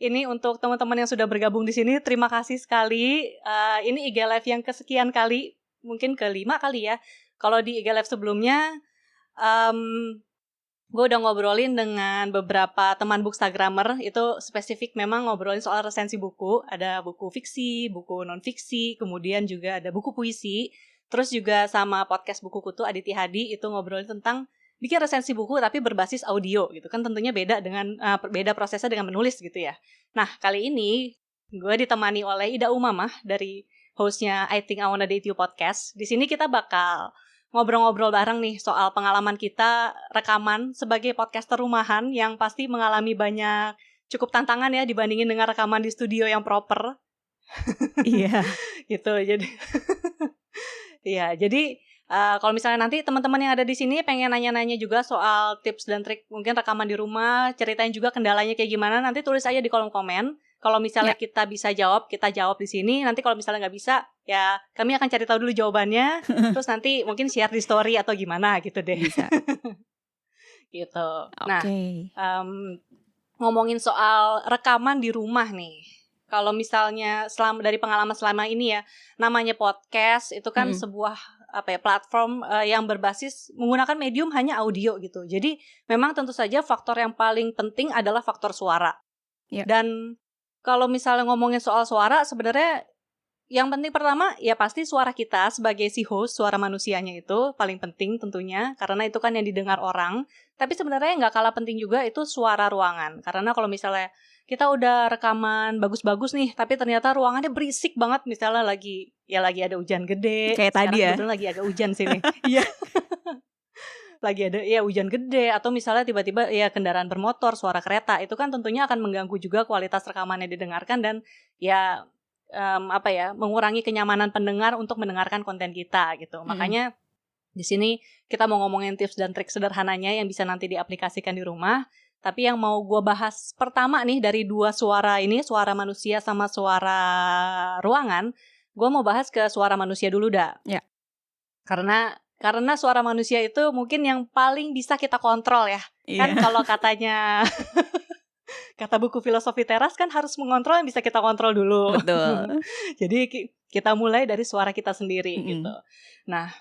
Ini untuk teman-teman yang sudah bergabung di sini, terima kasih sekali. Ini IG Live yang kesekian kali, mungkin kelima kali ya. Kalau di IG Live sebelumnya, gue udah ngobrolin dengan beberapa teman bookstagrammer. Itu spesifik memang ngobrolin soal resensi buku. Ada buku fiksi, buku non-fiksi, kemudian juga ada buku puisi. Terus juga sama podcast Buku Kutu Aditi Hadi itu ngobrolin tentang bikin resensi buku tapi berbasis audio gitu kan, tentunya beda beda prosesnya dengan menulis gitu ya. Nah, kali ini gue ditemani oleh Ida Umamah dari hostnya I Think I Wanna Date You podcast. Di sini kita bakal ngobrol-ngobrol bareng nih soal pengalaman kita rekaman sebagai podcaster rumahan yang pasti mengalami banyak cukup tantangan ya dibandingin dengan rekaman di studio yang proper. Iya. Gitu. Jadi kalau misalnya nanti teman-teman yang ada di sini pengen nanya-nanya juga soal tips dan trik mungkin rekaman di rumah, ceritain juga kendalanya kayak gimana, nanti tulis aja di kolom komen. Kalau misalnya kita bisa jawab, kita jawab di sini. Nanti kalau misalnya nggak bisa, ya kami akan cari tahu dulu jawabannya. Terus nanti mungkin share di story atau gimana gitu deh. Bisa. Gitu. Nah, Oke. ngomongin soal rekaman di rumah nih. Kalau misalnya dari pengalaman selama ini ya, namanya podcast itu kan sebuah platform yang berbasis menggunakan medium hanya audio gitu. Jadi memang tentu saja faktor yang paling penting adalah faktor suara. Yeah. Dan kalau misalnya ngomongin soal suara, sebenarnya yang penting pertama ya pasti suara kita sebagai si host, suara manusianya itu paling penting tentunya, karena itu kan yang didengar orang. Tapi sebenarnya nggak kalah penting juga itu suara ruangan. Karena kalau misalnya kita udah rekaman bagus-bagus nih, tapi ternyata ruangannya berisik banget, misalnya lagi ada hujan gede. Kayak Sekarang tadi ya. kebetulan lagi agak hujan sini. Iya. Lagi ada ya hujan gede, atau misalnya tiba-tiba ya kendaraan bermotor, suara kereta, itu kan tentunya akan mengganggu juga kualitas rekaman yang didengarkan dan ya mengurangi kenyamanan pendengar untuk mendengarkan konten kita gitu. Makanya di sini kita mau ngomongin tips dan trik sederhananya yang bisa nanti diaplikasikan di rumah. Tapi yang mau gue bahas pertama nih dari dua suara ini, suara manusia sama suara ruangan, gue mau bahas ke suara manusia dulu dah. Ya. Karena suara manusia itu mungkin yang paling bisa kita kontrol ya. Kan kalau katanya kata buku filosofi teras kan harus mengontrol yang bisa kita kontrol dulu. Betul. Jadi kita mulai dari suara kita sendiri gitu. Nah,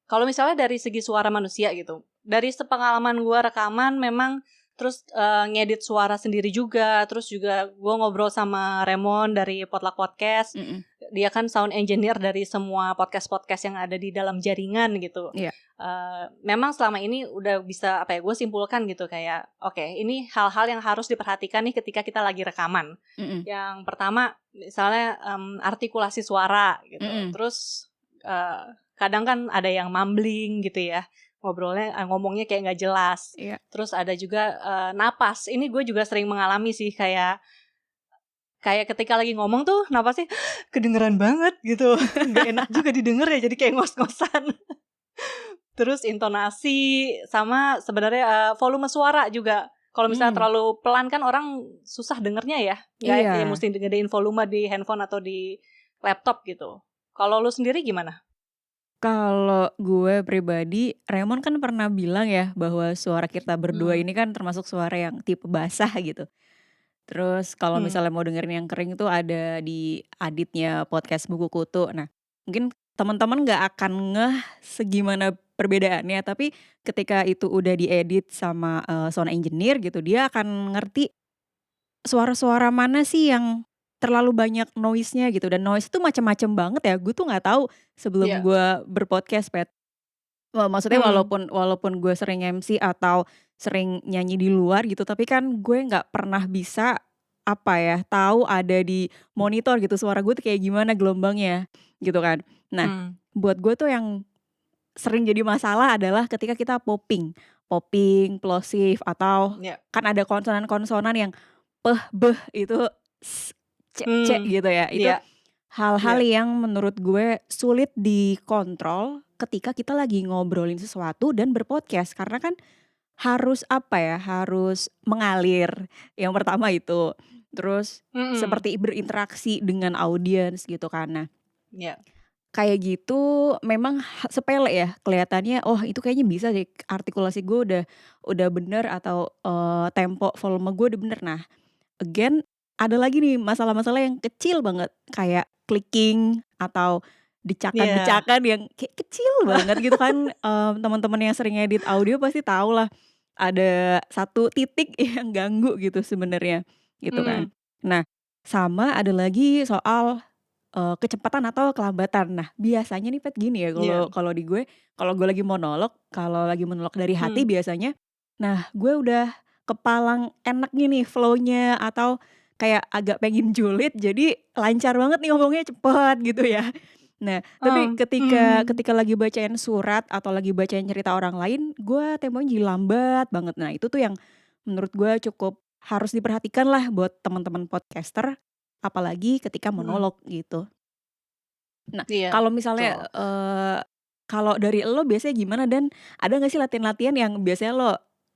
kalau misalnya dari segi suara manusia gitu, dari sepengalaman gue rekaman memang terus ngedit suara sendiri juga, terus juga gue ngobrol sama Raymond dari Potluck Podcast. Dia kan sound engineer dari semua podcast-podcast yang ada di dalam jaringan gitu. Yeah. Memang selama ini udah bisa gue simpulkan gitu kayak oke, ini hal-hal yang harus diperhatikan nih ketika kita lagi rekaman. Yang pertama misalnya artikulasi suara gitu. Terus kadang kan ada yang mumbling gitu ya, ngomongnya kayak nggak jelas. Yeah. Terus ada juga napas. Ini gue juga sering mengalami sih kayak ketika lagi ngomong tuh napasnya kedengeran banget gitu. Nggak enak juga didengar ya, jadi kayak ngos-ngosan. Terus intonasi sama sebenarnya volume suara juga. Kalau misalnya terlalu pelan kan orang susah dengernya ya. Ya mesti gedein volume di handphone atau di laptop gitu. Kalau lu sendiri gimana? Kalau gue pribadi, Raymond kan pernah bilang ya bahwa suara kita berdua ini kan termasuk suara yang tipe basah gitu. Terus kalau misalnya mau dengerin yang kering tuh ada di Aditnya podcast Buku Kutu. Nah, mungkin teman-teman nggak akan ngeh segimana perbedaannya, tapi ketika itu udah diedit sama sound engineer gitu, dia akan ngerti suara-suara mana sih yang terlalu banyak noise-nya gitu. Dan noise itu macam-macam banget ya. Gue tuh nggak tahu sebelum gue berpodcast, Pet. Maksudnya walaupun gue sering MC atau sering nyanyi di luar gitu, tapi kan gue nggak pernah bisa tahu ada di monitor gitu suara gue tuh kayak gimana gelombangnya gitu kan. Nah, buat gue tuh yang sering jadi masalah adalah ketika kita popping, plosive atau kan ada konsonan-konsonan yang beh itu c gitu ya. Itu hal-hal yang menurut gue sulit dikontrol ketika kita lagi ngobrolin sesuatu dan berpodcast, karena kan harus harus mengalir. Yang pertama itu. Terus seperti berinteraksi dengan audiens gitu kan. Nah, kayak gitu memang sepele ya kelihatannya, oh itu kayaknya bisa deh artikulasi gue udah bener atau, tempo volume gue udah bener. Nah again ada lagi nih masalah-masalah yang kecil banget kayak clicking atau Iya. decakan-decakan yang kayak kecil banget gitu kan, teman-teman yang sering edit audio pasti tahu lah, ada satu titik yang ganggu gitu sebenarnya, gitu kan. Mhm, Nah, sama ada lagi soal kecepatan atau kelambatan. Nah, biasanya nih Pet gini ya iya, kalau kalau di gue, kalau gue lagi monolog, kalau lagi monolog dari hati mhm. biasanya, nah gue udah kepalang enaknya nih flow-nya atau kayak agak pengen julid jadi lancar banget nih ngomongnya cepet gitu ya. Nah, tapi ketika Mhm. ketika lagi bacain surat atau lagi bacain cerita orang lain, gue temponya jadi lambat banget. Nah, itu tuh yang menurut gue cukup harus diperhatikan lah buat teman-teman podcaster, apalagi ketika Mhm, monolog gitu. Nah, iya, kalau misalnya, betul. kalau dari lo biasanya gimana dan ada nggak sih latihan-latihan yang biasanya lo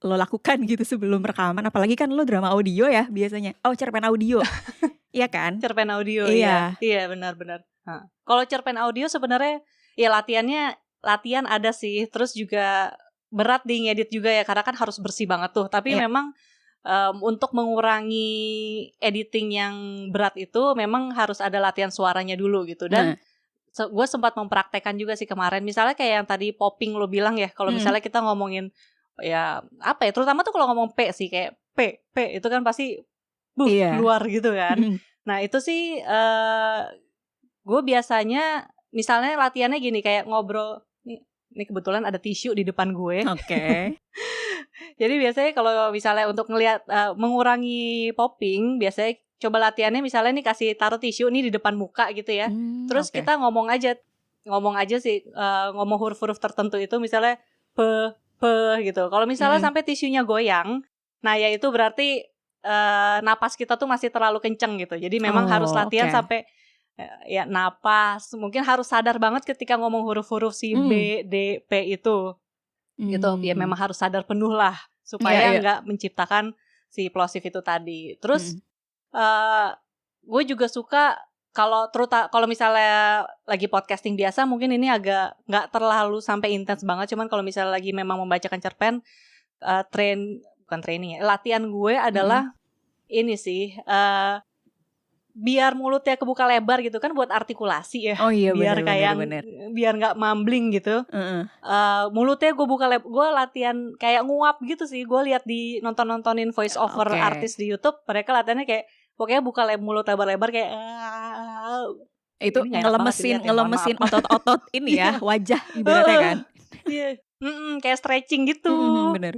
lo lakukan gitu sebelum rekaman? Apalagi kan lo drama audio ya biasanya? Oh, cerpen audio, iya kan? Cerpen audio, iya. Iya. Iya, benar benar. Heeh. Kalau cerpen audio sebenarnya ya latihan ada sih, terus juga berat di ngedit juga ya, karena kan harus bersih banget tuh. Tapi Iya. memang, untuk mengurangi editing yang berat itu memang harus ada latihan suaranya dulu gitu. Dan Nah, gue sempat mempraktekkan juga sih kemarin, misalnya kayak yang tadi popping lo bilang ya, kalau mhm, misalnya kita ngomongin, ya apa ya, terutama tuh kalau ngomong P sih, kayak P itu kan pasti iya, keluar gitu kan. mhm, Nah itu sih, gue biasanya misalnya latihannya gini, kayak ngobrol ini kebetulan ada tisu di depan gue. oke. Jadi biasanya kalau misalnya untuk ngelihat, mengurangi popping, biasanya coba latihannya misalnya nih kasih taruh tisu nih di depan muka gitu ya, terus Oke. kita ngomong aja sih, ngomong huruf-huruf tertentu itu misalnya pe gitu. Kalau misalnya Mhm. sampai tisunya goyang, nah ya itu berarti, napas kita tuh masih terlalu kenceng gitu. Jadi memang harus Oh, latihan oke. sampai, ya napas, mungkin harus sadar banget ketika ngomong huruf-huruf si Mmm, B, D, P itu. Gitu, ya mmm. memang harus sadar penuh lah, Iya supaya iya, nggak menciptakan si plosif itu tadi. Terus, mhm. eee, gue juga suka kalau misalnya lagi podcasting biasa mungkin ini agak nggak terlalu sampai intens banget, cuman kalau misalnya lagi memang membacakan cerpen, eee, train bukan training ya, latihan gue Mhm. adalah ini sih, biar mulutnya kebuka lebar gitu kan buat artikulasi ya, Oh iya, biar bener bener kayak bener. biar nggak mumbling gitu. Heeh. Mulutnya gue latihan kayak nguap gitu sih, gue lihat di nonton-nontonin voice over Oke. artis di YouTube, mereka latihannya kayak pokoknya buka mulut lebar-lebar kayak, Itu ini nggak enak banget ngelemesin dilihat ya, mohon maaf. ngelemesin otot-otot ini ya, Iya, wajah ibaratnya heeh, kan? iya, kayak stretching gitu. Mhm, bener.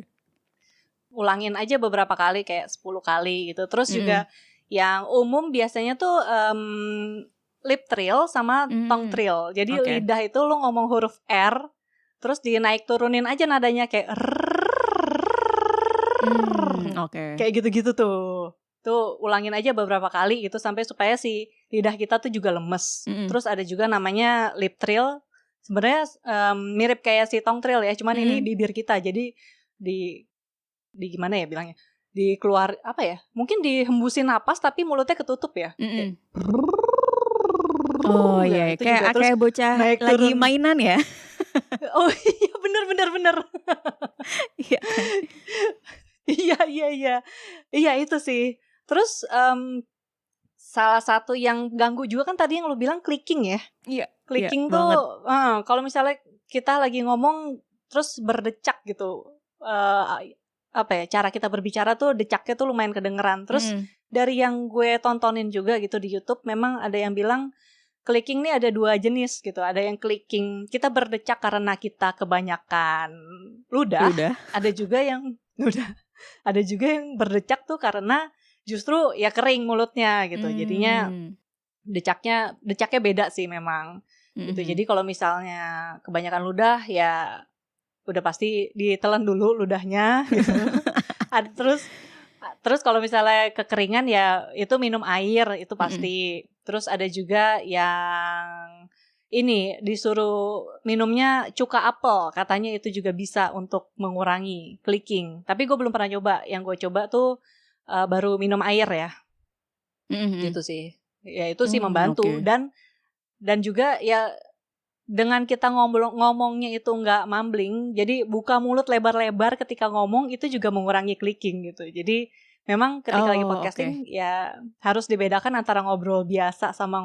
Ulangin aja beberapa kali, kayak 10 kali gitu. Terus Mhm. juga yang umum biasanya tuh, lip trill sama tongue Mmm, trill. Jadi oke. lidah itu lu ngomong huruf R, terus dinaik turunin aja nadanya kayak Oke. kayak gitu-gitu tuh. Tuh ulangin aja beberapa kali gitu sampai supaya si lidah kita tuh juga lemes. Mhm, Terus ada juga namanya lip trill, sebenarnya, mirip kayak si tongue trill ya, cuman ini mhm, bibir kita. Jadi di gimana ya bilangnya, apa ya, mungkin dihembusin napas tapi mulutnya ketutup ya, kayak mhm. Oh iya, ya iya, itu kayak juga, terus kayak bocah naik lagi turun. mainan ya? Oh iya, bener bener bener. Iya kan? Iya iya iya. Iya itu sih. Terus, salah satu yang ganggu juga kan tadi yang lu bilang clicking ya. Iya iya, Clicking banget. tuh kalau misalnya kita lagi ngomong terus berdecak gitu, apa ya, cara kita berbicara tuh decaknya tuh lumayan kedengeran. Terus Mhm, dari yang gue tontonin juga gitu di YouTube memang ada yang bilang clicking nih ada 2 jenis gitu, ada yang clicking kita berdecak karena kita kebanyakan ludah, ludah. ada juga yang ludah, ada juga yang berdecak tuh karena justru ya kering mulutnya gitu. Jadinya Mmm, decaknya beda sih memang, gitu. mhm. Jadi kalau misalnya kebanyakan ludah, ya udah pasti ditelan dulu ludahnya gitu. Terus terus kalau misalnya kekeringan ya itu minum air, itu Mhm. pasti. Terus ada juga yang ini, disuruh minumnya cuka apel, katanya itu juga bisa untuk mengurangi clicking. Tapi gue belum pernah coba, yang gue coba tuh, baru minum air ya, Mhm mhm. gitu sih. Ya itu sih membantu Oke. dan juga ya dengan kita ngomongnya itu nggak mumbling, jadi buka mulut lebar-lebar ketika ngomong itu juga mengurangi clicking gitu. Jadi memang ketika lagi Oh, oke. podcasting ya harus dibedakan antara ngobrol biasa sama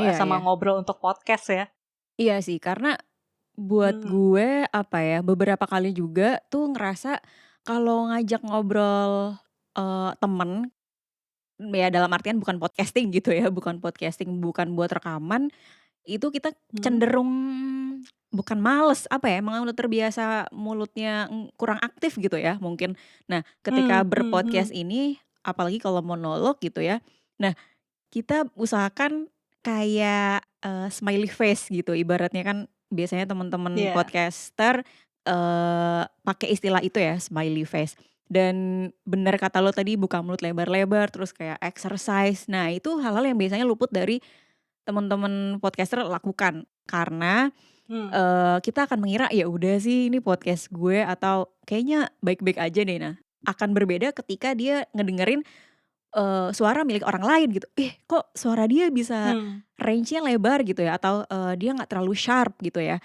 Iya, iya. ngobrol untuk podcast ya. Iya sih, karena buat Hmm. gue, apa ya, beberapa kali juga tuh ngerasa kalau ngajak ngobrol, temen, ya dalam artian bukan podcasting gitu ya, bukan podcasting, bukan buat rekaman, itu kita Hmm. cenderung bukan males, apa ya, emang udah terbiasa mulutnya, kurang aktif gitu ya mungkin. Nah, ketika berpodcast ini, apalagi kalau monolog gitu ya, nah kita usahakan kayak, smiley face gitu, ibaratnya kan biasanya teman-teman Iya. podcaster, pakai istilah itu ya, smiley face. Dan bener kata lo tadi, buka mulut lebar-lebar, terus kayak exercise. Nah, itu hal-hal yang biasanya luput dari teman-teman podcaster lakukan. Karena, Hmm. kita akan mengira, ya udah sih ini podcast gue atau kayaknya baik-baik aja deh. Nah, akan berbeda ketika dia ngedengerin suara milik orang lain gitu, kok suara dia bisa Hmm. range-nya lebar gitu ya atau, dia nggak terlalu sharp gitu ya,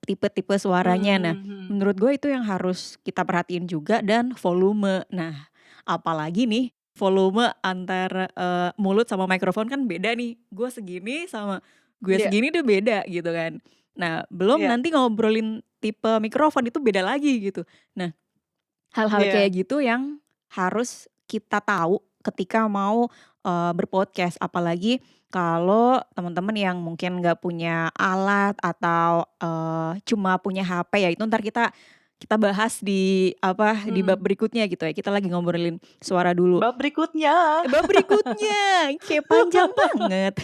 tipe-tipe suaranya. Nah, Hmm. menurut gue itu yang harus kita perhatiin juga dan volume. Nah, apalagi nih volume antara, mulut sama mikrofon kan beda nih, gue segini sama gue Iya. segini tuh beda gitu kan. Nah, belum Iya. nanti ngobrolin tipe mikrofon itu beda lagi gitu. Nah, hal-hal Iya. kayak gitu yang harus kita tahu ketika mau, berpodcast, apalagi kalau teman-teman yang mungkin nggak punya alat atau, cuma punya HP, ya itu entar kita bahas di apa, di bab Hmm. berikutnya gitu ya, kita lagi ngobrolin suara dulu. Bab berikutnya. Bab berikutnya, kayak panjang banget.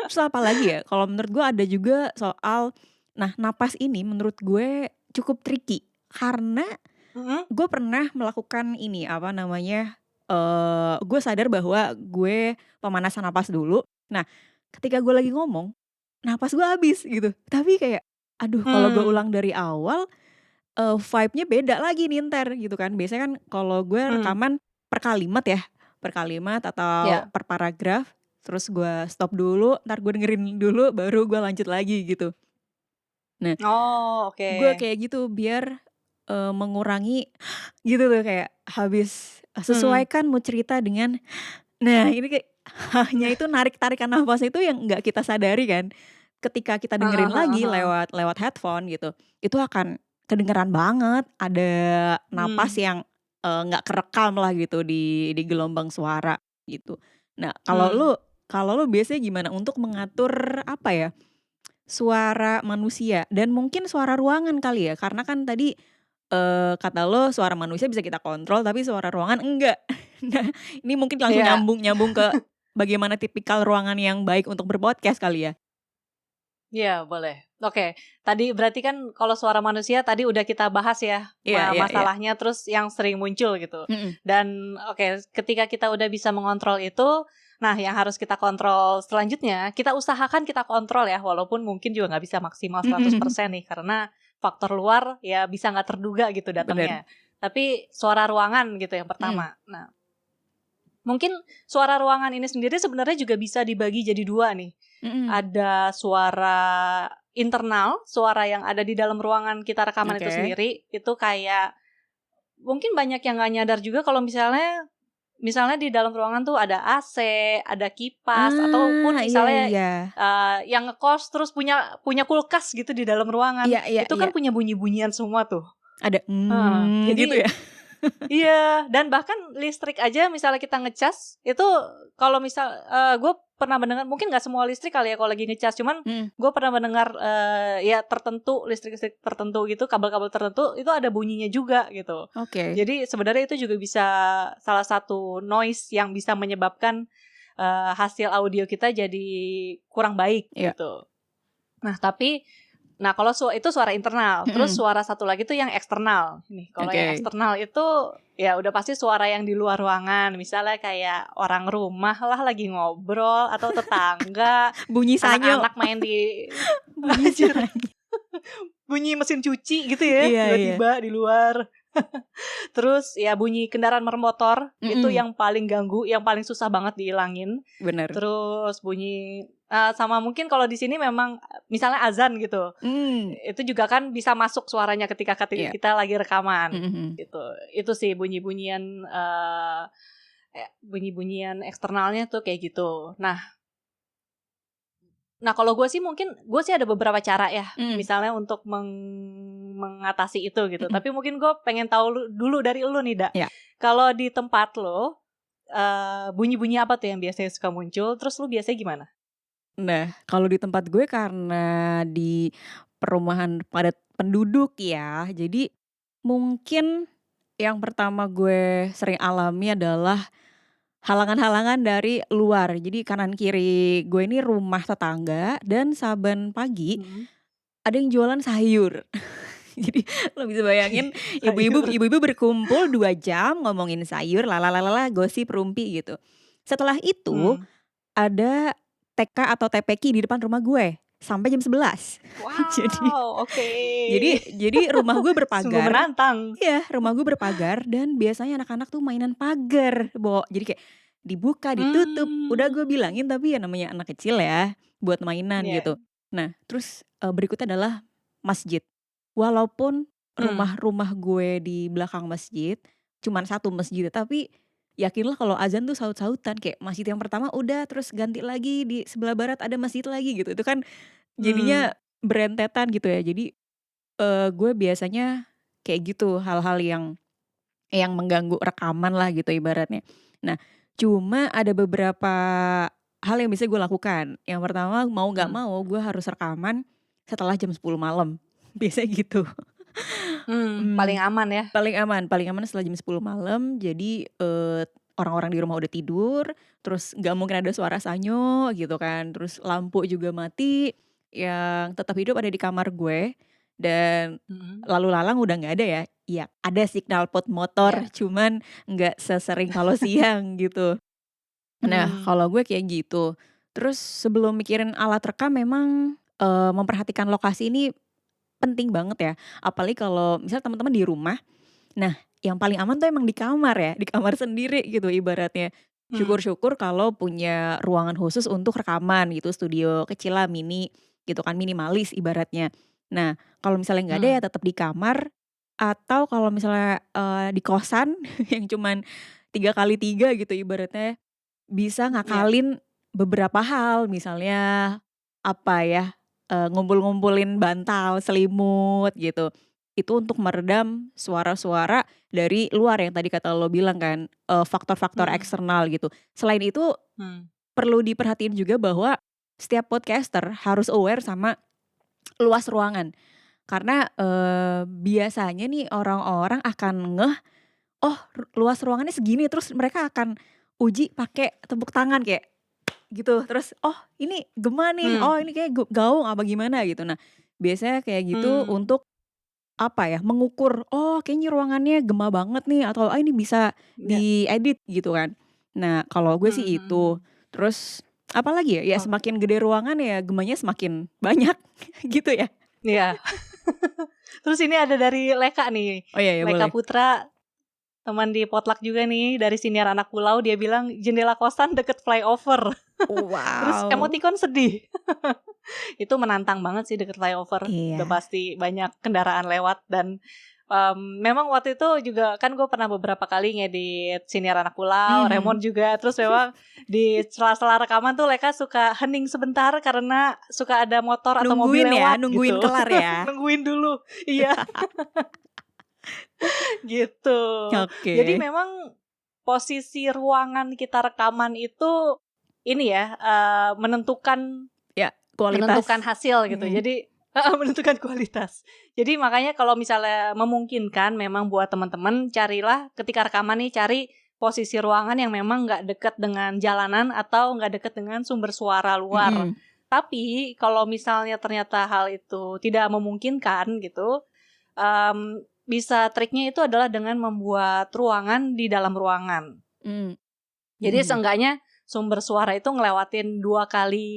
Terus apalagi ya, kalau menurut gue ada juga soal, nah napas ini menurut gue cukup tricky, karena Mhm. gue pernah melakukan ini, apa namanya, gue sadar bahwa gue pemanasan napas dulu. Nah, ketika gue lagi ngomong, napas gue habis gitu. Tapi kayak, aduh kalau gue Hmm. ulang dari awal, vibe-nya beda lagi nih entar gitu kan. Biasanya kan kalau gue Hmm. rekaman per kalimat ya, per kalimat atau Ya. per paragraf, terus gue stop dulu, entar gue dengerin dulu baru gue lanjut lagi gitu. Nah, Oh, oke. gue kayak gitu biar, mengurangi gitu tuh kayak habis Hmm. sesuaikan mood cerita dengan, nah ini kayak hahnya itu narik-tarikan nafas itu yang nggak kita sadari kan. Ketika kita Heeh, dengerin heeh, lagi heeh. lewat lewat headphone gitu, itu akan kedengeran banget ada napas Hmm. yang, nggak kerekam lah gitu di gelombang suara gitu. Nah, Hmm. kalau lu biasanya gimana untuk mengatur apa ya, suara manusia dan mungkin suara ruangan kali ya? Karena kan tadi, kata lo suara manusia bisa kita kontrol tapi suara ruangan enggak. Nah, ini mungkin langsung Iya. nyambung nyambung ke bagaimana tipikal ruangan yang baik untuk berpodcast kali ya? Iya, boleh. Oke, tadi berarti kan kalau suara manusia tadi udah kita bahas ya, Iya, iya, iya. masalahnya terus yang sering muncul gitu. Mhm. Dan oke, ketika kita udah bisa mengontrol itu, nah yang harus kita kontrol selanjutnya, kita usahakan kita kontrol ya, walaupun mungkin juga nggak bisa maksimal 100% nih, karena faktor luar ya bisa nggak terduga gitu Bener. datangnya. Tapi suara ruangan gitu yang Mhm. pertama. Nah, mungkin suara ruangan ini sendiri sebenarnya juga bisa dibagi jadi dua nih. Mhm. Ada suara internal, suara yang ada di dalam ruangan kita rekaman itu Oke. sendiri, itu kayak mungkin banyak yang nggak nyadar juga kalau misalnya di dalam ruangan tuh ada AC, ada kipas, ataupun Iya, misalnya iya. yang ngekos terus punya kulkas gitu di dalam ruangan, Iya, iya, itu iya. kan punya bunyi-bunyian semua tuh. Ada, gitu Jadi ya? iya, dan bahkan listrik aja misalnya kita ngecas, itu kalau gue pernah mendengar, mungkin nggak semua listrik kali ya kalau lagi ngecas, cuman Mhm. gue pernah mendengar, ya tertentu, listrik-listrik tertentu gitu, kabel-kabel tertentu, itu ada bunyinya juga gitu. Oke. Jadi sebenarnya itu juga bisa salah satu noise yang bisa menyebabkan, hasil audio kita jadi kurang baik Iya. gitu. Nah, kalau itu suara internal, terus Mhm. suara satu lagi tuh yang eksternal. Nih, kalau yang Oke. eksternal itu ya udah pasti suara yang di luar ruangan, misalnya kayak orang rumah lah lagi ngobrol atau tetangga, Bunyi sanyo. anak-anak main di Bunyi anjir, sanyo. bunyi mesin cuci gitu ya, Iya, iya. tiba-tiba di luar. Terus ya bunyi kendaraan bermotor itu Mm-mm. yang paling ganggu, yang paling susah banget dihilangin. Bener. Terus bunyi sama mungkin kalau di sini memang misalnya azan gitu. Mm. Itu juga kan bisa masuk suaranya ketika Iya. kita lagi rekaman Mm-mm. gitu. Itu sih bunyi-bunyian eksternalnya tuh kayak gitu. Nah kalau gue sih mungkin gue sih ada beberapa cara ya, Mm. misalnya untuk mengatasi itu gitu. Mm-mm. Tapi mungkin gue pengen tahu dulu dari lu nih, Da. Ya. Kalau di tempat lo bunyi-bunyi apa tuh yang biasanya suka muncul? Terus lu biasanya gimana? Nah, kalau di tempat gue karena di perumahan padat penduduk ya, jadi mungkin yang pertama gue sering alami adalah halangan-halangan dari luar. Jadi kanan kiri gue ini rumah tetangga dan saban pagi Mm-mm. ada yang jualan sayur. Jadi lo bisa bayangin Sayur. ibu-ibu berkumpul 2 jam ngomongin sayur, lalalala, gosip, rumpi gitu. Setelah itu Hmm. ada TK atau TPQ di depan rumah gue sampai jam 11. Jadi Wow, oke. jadi rumah gue Sungguh berpagar. menantang. Iya, rumah gue berpagar dan biasanya anak-anak tuh mainan pagar, Jadi kayak dibuka, ditutup. Udah gue Hmm. bilangin tapi ya namanya anak kecil ya, buat mainan Ya. gitu. Nah, terus berikutnya adalah masjid. Walaupun Hmm. rumah-rumah gue di belakang masjid, cuman satu masjid, tapi yakinlah kalau azan tuh saut-sautan kayak masjid yang pertama udah terus ganti lagi di sebelah barat ada masjid lagi gitu. Itu kan Hmm. jadinya berentetan gitu ya. Jadi gue biasanya kayak gitu hal-hal yang mengganggu rekaman lah gitu ibaratnya. Nah, cuma ada beberapa hal yang bisa gue lakukan. Yang pertama mau nggak Hmm. mau gue harus rekaman setelah jam 10 malam. Biasanya gitu. Paling Mmm, aman ya. paling aman setelah jam 10 malam. Jadi, orang-orang di rumah udah tidur, terus nggak mungkin ada suara sanyo gitu kan, terus lampu juga mati, yang tetap hidup ada di kamar gue, dan Mhm. lalu lalang udah nggak ada ya. Iya, ada signal pot motor, Ya. cuman nggak sesering kalau siang gitu. Nah, Hmm. kalau gue kayak gitu. Terus sebelum mikirin alat rekam memang, memperhatikan lokasi ini penting banget ya, apalagi kalau misal teman-teman di rumah. Nah, yang paling aman tuh emang di kamar ya, di kamar sendiri gitu ibaratnya. Hmm. Syukur-syukur kalau punya ruangan khusus untuk rekaman gitu, studio kecil lah, mini gitu kan, minimalis ibaratnya. Nah, kalau misalnya nggak ada ya Hmm. tetap di kamar, atau kalau misalnya, di kosan yang cuman 3x3 gitu ibaratnya, bisa Ya. ngakalin beberapa hal. Misalnya, apa ya, ngumpul-ngumpulin bantal, selimut gitu. Itu untuk meredam suara-suara dari luar yang tadi kata lo bilang kan, faktor-faktor Mhm. eksternal gitu. Selain itu Hmm. perlu diperhatiin juga bahwa setiap podcaster harus aware sama luas ruangan. Karena, biasanya nih orang-orang akan ngeh, "Oh, luas ruangannya segini," terus mereka akan uji pakai tepuk tangan kayak gitu. Terus, "Oh, ini gema nih, Hmm. oh ini kayak gaung apa gimana," gitu. Nah, biasanya kayak gitu Hmm. untuk apa ya, mengukur, "Oh kayaknya ruangannya gema banget nih," atau, "Ah ini bisa Ya. diedit," gitu kan. Nah kalau gue sih Mhm, itu. mhm. Terus apalagi ya, ya Oke. semakin gede ruangan ya gemanya semakin banyak gitu ya. Iya. Terus ini ada dari Leka nih. Oh iya ya Leka boleh. Putra, teman di potluck juga nih, dari Siniar Anak Pulau, dia bilang jendela kosan deket flyover. Terus Wow. emoticon sedih. Itu menantang banget sih deket flyover, udah Iya. pasti banyak kendaraan lewat dan, memang waktu itu juga kan gue pernah beberapa kali ngedit Siniar Anak Pulau, Mhm. Remon juga, terus memang di sela-sela rekaman tuh Leka suka hening sebentar karena suka ada motor atau mobil Nungguin ya, lewat nungguin gitu. kelar ya. Nungguin dulu, iya. Gitu. Jadi Oke. memang posisi ruangan kita rekaman itu ini ya, menentukan Ya, menentukan kualitas. hasil gitu. Mhm. Jadi heeh, menentukan kualitas. Jadi makanya kalau misalnya memungkinkan memang buat teman-teman carilah ketika rekaman nih, cari posisi ruangan yang memang nggak dekat dengan jalanan atau nggak dekat dengan sumber suara luar. Mhm. Tapi kalau misalnya ternyata hal itu tidak memungkinkan gitu, bisa triknya itu adalah dengan membuat ruangan di dalam ruangan. Mmm. Mhm Jadi mhm. seenggaknya sumber suara itu ngelewatin 2 kali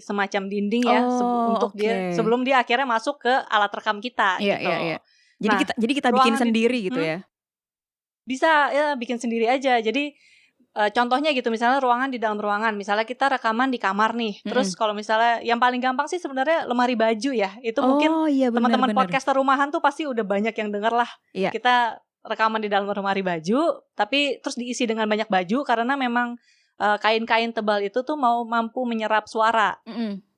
semacam dinding ya, Oh, untuk dia oke. sebelum dia akhirnya masuk ke alat rekam kita Iya iya gitu. iya. Nah, Jadi kita bikin ruangan sendiri gitu hmm? ya? Bisa ya bikin sendiri aja. Jadi contohnya gitu, misalnya ruangan di dalam ruangan, misalnya kita rekaman di kamar nih. Terus kalau misalnya yang paling gampang sih sebenarnya lemari baju ya. Itu mungkin Oh iya teman-teman benar-benar. podcaster rumahan tuh pasti udah banyak yang denger lah. Iya. Kita rekaman di dalam lemari baju, tapi terus diisi dengan banyak baju karena memang kain-kain tebal itu tuh mampu menyerap suara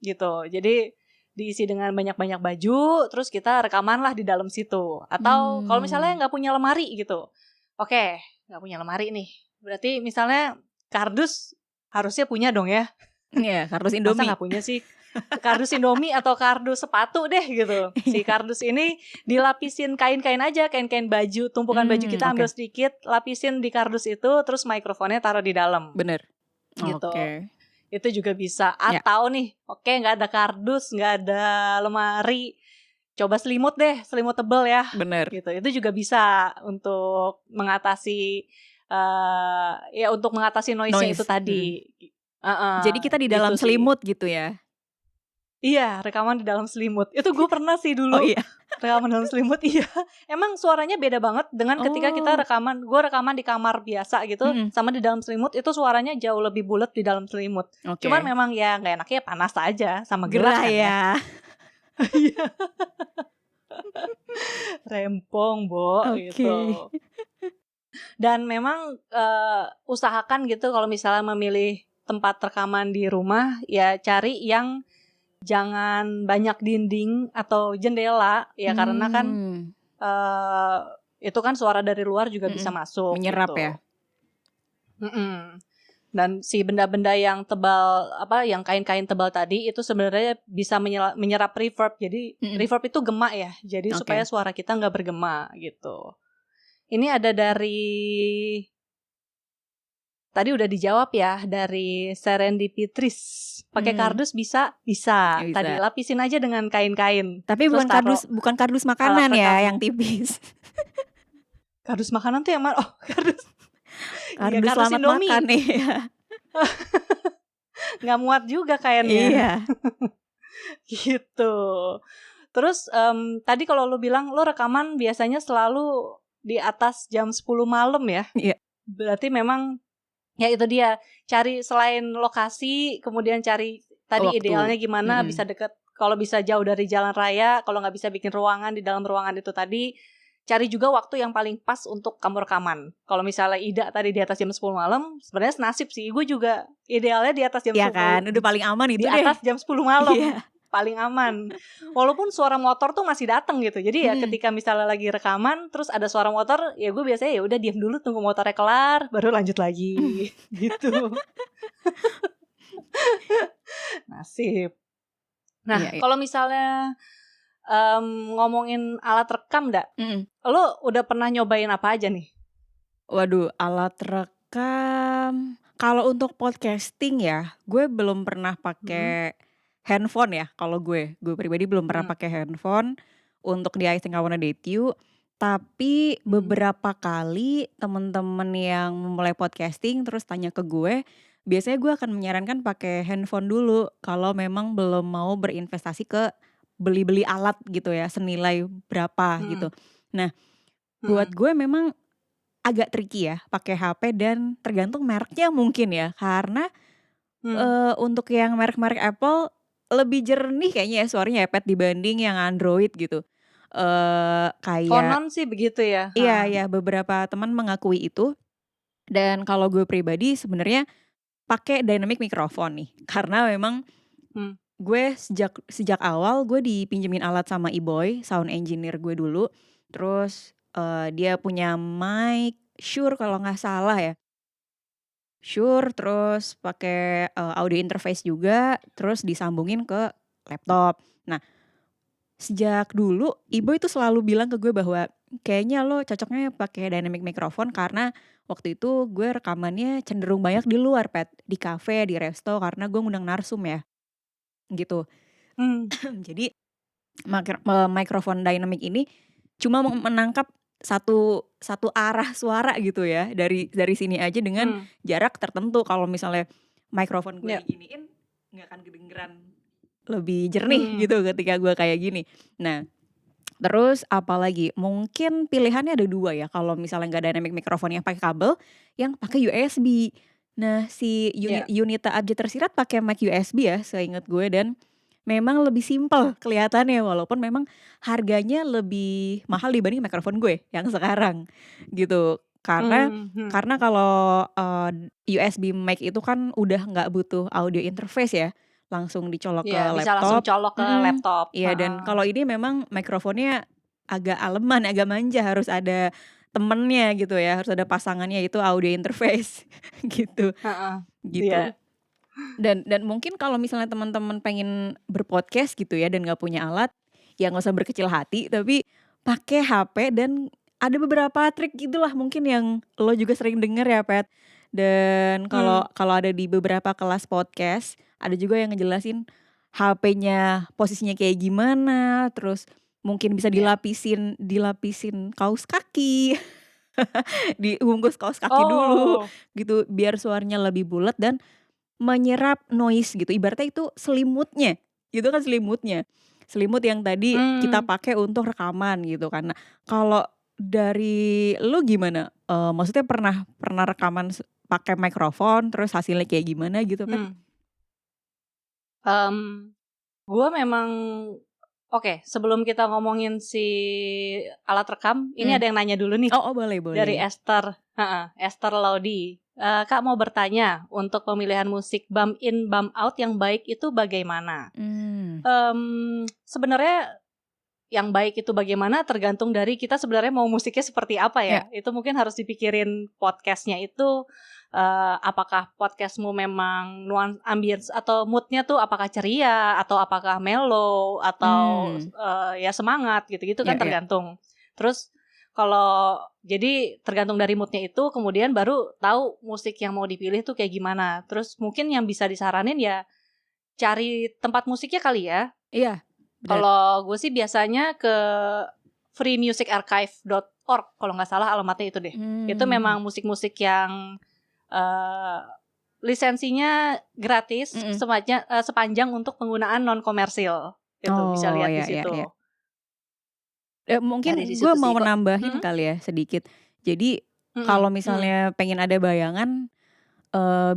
gitu. Jadi diisi dengan banyak-banyak baju, terus kita rekaman lah di dalam situ. Atau kalau misalnya nggak punya lemari gitu, oke, nggak punya lemari nih, berarti misalnya kardus harusnya punya dong ya. Iya, kardus Masa Indomie. nggak punya sih? Kardus Indomie atau kardus sepatu deh gitu. Si kardus ini dilapisin kain-kain aja, kain-kain baju, tumpukan baju kita ambil sedikit, lapisin di kardus itu, terus mikrofonnya taruh di dalam. Bener. Gitu. Oke. Itu juga bisa. Atau nih, oke, nggak ada kardus, nggak ada lemari, coba selimut deh, selimut tebel ya. Bener. Gitu. Itu juga bisa untuk mengatasi untuk mengatasi noise-nya itu tadi. Jadi kita di dalam gitu selimut gitu ya? Iya, rekaman di dalam selimut. Itu gue pernah sih dulu. Oh iya. Rekaman dalam selimut, iya. Emang suaranya beda banget dengan ketika kita rekaman. Gue rekaman di kamar biasa gitu, sama di dalam selimut, itu suaranya jauh lebih bulat di dalam selimut. Cuman memang ya nggak enaknya panas aja, sama gerah kan ya. Iya. Rempong, Bo, gitu. Dan memang usahakan gitu kalau misalnya memilih tempat rekaman di rumah, ya cari yang jangan banyak dinding atau jendela ya, karena kan itu kan suara dari luar juga bisa masuk, menyerap gitu. ya. Dan si benda-benda yang tebal, yang kain-kain tebal tadi itu sebenarnya bisa menyerap reverb. Jadi reverb itu gema ya, jadi supaya suara kita nggak bergema gitu. Ini ada dari tadi udah dijawab ya, dari Serendipitris. Pakai kardus bisa? Bisa. Tadi lapisin aja dengan kain-kain. Tapi bukan kardus makanan ya, yang tipis. Kardus makanan tuh yang mana? Oh, kardus. Kardus selamat Indomie. Makan nih. Nggak muat juga kayaknya. Iya. Gitu. Terus tadi kalau lo bilang lo rekaman biasanya selalu di atas jam 10 malam ya? Iya. Berarti memang ya itu dia, cari selain lokasi, kemudian cari tadi waktu. Idealnya gimana, bisa deket, kalau bisa jauh dari jalan raya, kalau nggak bisa bikin ruangan di dalam ruangan itu tadi, cari juga waktu yang paling pas untuk kamu rekaman. Kalau misalnya Ida tadi di atas jam 10 malam, sebenarnya senasib sih, gue juga idealnya di atas jam 10. Iya kan, udah paling aman itu di atas jam 10 malam. Iya. Paling aman. Walaupun suara motor tuh masih datang gitu. Jadi ya ketika misalnya lagi rekaman terus ada suara motor, ya gue biasanya ya udah diam dulu tunggu motornya kelar baru lanjut lagi. Gitu. Nasib. Nah, kalau misalnya ngomongin alat rekam enggak? Lo udah pernah nyobain apa aja nih? Waduh, alat rekam. Kalau untuk podcasting ya, gue belum pernah pakai handphone ya. Kalau gue pribadi belum pernah pakai handphone untuk di I Think I Wanna Date You. Tapi beberapa kali temen-temen yang memulai podcasting terus tanya ke gue, biasanya gue akan menyarankan pakai handphone dulu kalau memang belum mau berinvestasi ke beli-beli alat gitu ya, senilai berapa gitu. Nah, buat gue memang agak tricky ya pakai HP dan tergantung mereknya mungkin ya, karena untuk yang merek-merek Apple lebih jernih kayaknya ya suaranya iPad dibanding yang Android gitu. Kayak konon sih begitu ya. Iya, beberapa teman mengakui itu. Dan kalau gue pribadi sebenarnya pakai dynamic microphone nih, karena memang gue sejak awal gue dipinjemin alat sama Iboy, sound engineer gue dulu. Terus dia punya mic Shure kalau nggak salah ya. Shure, terus pakai audio interface juga, terus disambungin ke laptop. Nah, sejak dulu Ibu itu selalu bilang ke gue bahwa kayaknya lo cocoknya pakai dynamic microphone karena waktu itu gue rekamannya cenderung banyak di luar, Pet, di kafe, di resto karena gue ngundang narsum ya. Gitu. Jadi mikrofon dynamic ini cuma menangkap satu arah suara gitu ya, dari sini aja dengan jarak tertentu. Kalau misalnya mikrofon gue diginiin nggak akan kedengeran lebih jernih gitu ketika gue kayak gini. Nah, Terus apalagi, mungkin pilihannya ada 2 ya, kalau misalnya nggak dynamic microphone yang pakai kabel, yang pakai USB. Nah, si Iya. Yunita Abjad Tersirat pakai mic USB ya, seingat gue, dan memang lebih simpel kelihatannya, walaupun memang harganya lebih mahal dibanding mikrofon gue yang sekarang, gitu. Karena Mhm. karena kalau, USB mic itu kan udah nggak butuh audio interface ya, langsung dicolok ke Iya, bisa langsung laptop. colok ke laptop, Iya, dan heeh. kalau ini memang mikrofonnya agak aleman, agak manja, harus ada temennya gitu ya, harus ada pasangannya, itu audio interface gitu, Heeh, iya. gitu. Dan mungkin kalau misalnya teman-teman pengen berpodcast gitu ya dan nggak punya alat, ya nggak usah berkecil hati, tapi pakai HP, dan ada beberapa trik gitulah mungkin yang lo juga sering denger ya, Pet. Dan kalau Mmm, kalau ada di beberapa kelas podcast, ada juga yang ngejelasin HP-nya posisinya kayak gimana, terus mungkin bisa iya. dilapisin dilapisin kaus kaki, dibungkus kaus kaki dulu Oh, gitu, biar suaranya lebih bulat dan menyerap noise gitu, ibaratnya itu selimutnya, itu kan selimutnya. Selimut yang tadi kita mmm, pakai untuk rekaman gitu kan. Nah, kalau dari lu gimana? Maksudnya pernah pernah rekaman pakai mikrofon, terus hasilnya kayak gimana gitu, Pet? mmm, mmm, gua memang oke, sebelum kita ngomongin si alat rekam, ini Mmm. ada yang nanya dulu nih, Oh oh, boleh dari boleh. Esther, heeh, Esther Laudi. "Kak, mau bertanya, untuk pemilihan musik bump in, bump out yang baik itu bagaimana?" Mmm. Sebenarnya yang baik itu bagaimana tergantung dari kita sebenarnya mau musiknya seperti apa Ya. ya. Itu mungkin harus dipikirin podcastnya itu, apakah podcastmu memang ambience atau mood-nya tuh apakah ceria, atau apakah mellow, atau, Mmm. ya semangat gitu-gitu kan Ya ya. tergantung. Terus kalau jadi tergantung dari mood-nya itu, kemudian baru tahu musik yang mau dipilih tuh kayak gimana. Terus mungkin yang bisa disaranin ya cari tempat musiknya kali ya. Iya, bener. Kalau gue sih biasanya ke freemusicarchive.org kalau nggak salah alamatnya itu deh. Itu Mmm. memang musik-musik yang, eee, lisensinya gratis Mhm. sepanjang untuk penggunaan non komersil, gitu, bisa Oh, lihat di ya ya ya. situ. Mungkin Cari di gue situ mau sih kok. menambahin Mhm, kali ya sedikit. Jadi mhm, kalau mhm. misalnya pengen ada bayangan,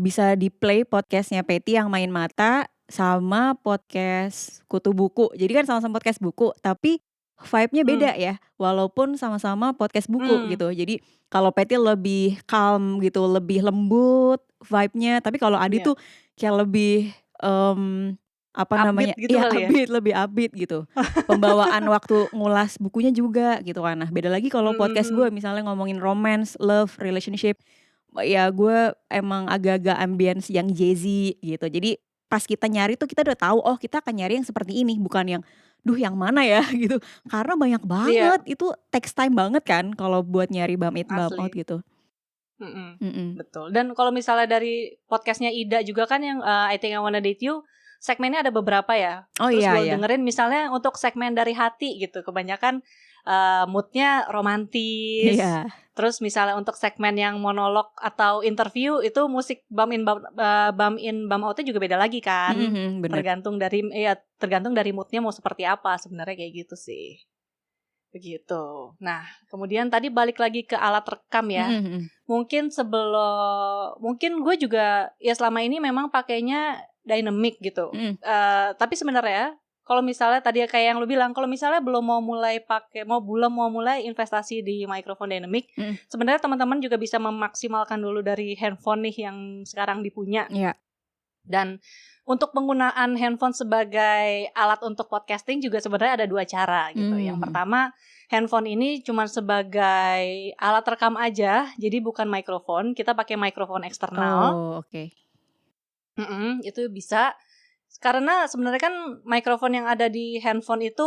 bisa di-play podcast-nya Peti yang Main Mata sama podcast Kutu Buku. Jadi kan sama-sama podcast buku, tapi vibe-nya beda Mmm, ya, walaupun sama-sama podcast buku mmm, gitu. Jadi kalau Peti lebih calm gitu, lebih lembut vibe-nya, tapi kalau Adi iya, tuh kayak lebih, mmm, apa upbeat namanya, gitu iya kali ya? upbeat, lebih upbeat gitu. Pembawaan waktu ngulas bukunya juga gitu kan. Nah, beda lagi kalau Mhm, podcast gue mhm. misalnya ngomongin romance, love, relationship. Ya gue emang agak-agak ambience yang jazzy gitu. Jadi pas kita nyari tuh kita udah tahu, oh kita akan nyari yang seperti ini, bukan yang, "Duh yang mana ya?" gitu. Karena banyak banget, Iya, itu takes time banget kan kalau buat nyari bump in, bump out asli. gitu. Mhm, Mhm. betul. Dan kalau misalnya dari podcast-nya Ida juga kan yang, I Think I Wanna Date You, segmennya ada beberapa ya. Oh Terus iya gue iya. dengerin misalnya untuk segmen dari hati gitu, kebanyakan, mood-nya romantis. Iya. Terus misalnya untuk segmen yang monolog atau interview itu musik bump in, bump out-nya juga beda lagi Mhm kan. mhm, bener. Tergantung dari mood-nya mau seperti apa, sebenarnya kayak gitu sih. Begitu. Nah, kemudian tadi balik lagi ke alat rekam Mhm ya. mhm. Mungkin gue juga ya selama ini memang pakainya dynamic gitu. Mhm. Tapi sebenarnya kalau misalnya tadi kayak yang lu bilang, kalau misalnya belum mau mulai investasi di mikrofon dynamic, Mhm. sebenarnya teman-teman juga bisa memaksimalkan dulu dari handphone nih yang sekarang dipunya. Iya. Dan untuk penggunaan handphone sebagai alat untuk podcasting juga sebenarnya ada 2 cara gitu. Mmm, Yang mhm. pertama, handphone ini cuma sebagai alat rekam aja, jadi bukan mikrofon, kita pakai mikrofon eksternal. Oh, oke. Itu bisa. Karena sebenarnya kan mikrofon yang ada di handphone itu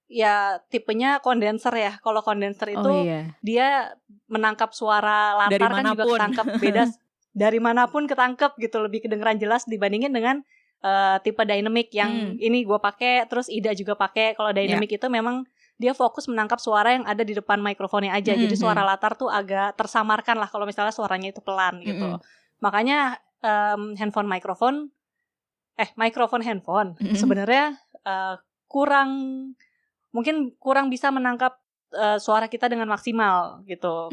ya tipenya kondenser ya. Kalau kondenser Oh itu iya, dia menangkap suara dari latar kan juga manapun. ketangkep beda dari manapun ketangkep gitu, lebih kedengeran jelas dibandingin dengan, tipe dynamic yang Mmm, ini gue pakai, terus Ida juga pakai. Kalau iya. dynamic itu memang dia fokus menangkap suara yang ada di depan mikrofonnya aja. Mhm Jadi suara mhm. latar tuh agak tersamarkan lah kalau misalnya suaranya itu pelan gitu. Mhm. Makanya, mikrofon handphone Mhm. sebenarnya, kurang mungkin kurang bisa menangkap suara kita dengan maksimal gitu.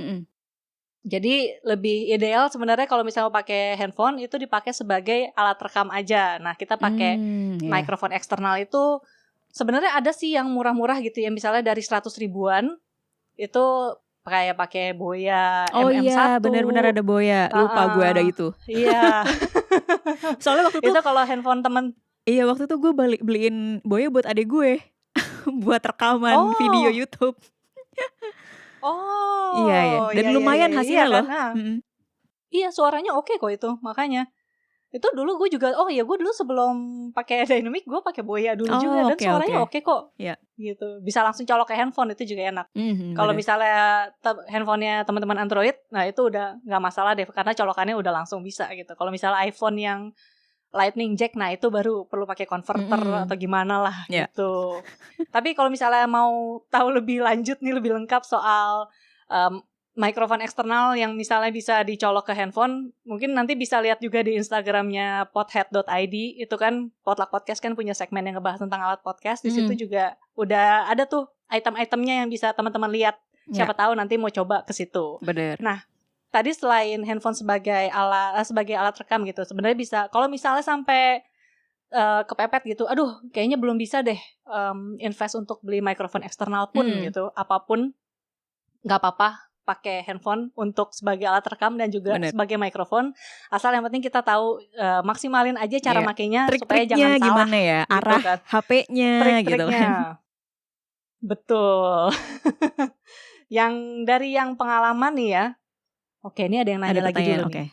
Jadi lebih ideal sebenarnya kalau misalnya pakai handphone itu dipakai sebagai alat rekam aja. Nah, kita pakai mikrofon eksternal itu sebenarnya ada sih yang murah-murah gitu ya, misalnya dari 100 ribuan itu kayak pakai Boya Oh MM1. iya, benar-benar ada Boya. Lupa gue ada itu. Iya. Soalnya waktu itu itu kalau handphone temen. Iya, waktu itu gue beliin Boya buat adik gue. Buat rekaman video YouTube. Iya. Dan lumayan hasilnya iya, loh. Iya, suaranya oke kok itu, makanya. Itu dulu gue juga, gue dulu sebelum pakai dynamic gue pakai Boya dulu juga dan suaranya oke kok. Iya. Gitu. Bisa langsung colok ke handphone, itu juga enak. Kalau misalnya handphonenya teman-teman Android, nah itu udah nggak masalah deh karena colokannya udah langsung bisa gitu. Kalau misalnya iPhone yang Lightning Jack, nah itu baru perlu pakai converter atau gimana lah gitu. Tapi kalau misalnya mau tahu lebih lanjut nih, lebih lengkap soal mikrofon eksternal yang misalnya bisa dicolok ke handphone, mungkin nanti bisa lihat juga di Instagramnya podhead.id. Itu kan Potluck Podcast kan punya segmen yang ngebahas tentang alat podcast. Di situ juga udah ada tuh item-itemnya yang bisa teman-teman lihat. Siapa tahu nanti mau coba ke situ. Bener. Nah, tadi selain handphone sebagai alat rekam gitu, sebenarnya bisa kalau misalnya sampai kepepet gitu, aduh kayaknya belum bisa deh invest untuk beli mikrofon eksternal pun gitu, apapun nggak apa-apa pakai handphone untuk sebagai alat rekam dan juga sebagai mikrofon, asal yang penting kita tahu maksimalin aja cara makainya supaya jangan salah gimana ya, gitu arah kan. HP-nya gitu kan. Betul. Yang dari yang pengalaman nih ya. Oke, ini ada yang nanya lagi dulu nih.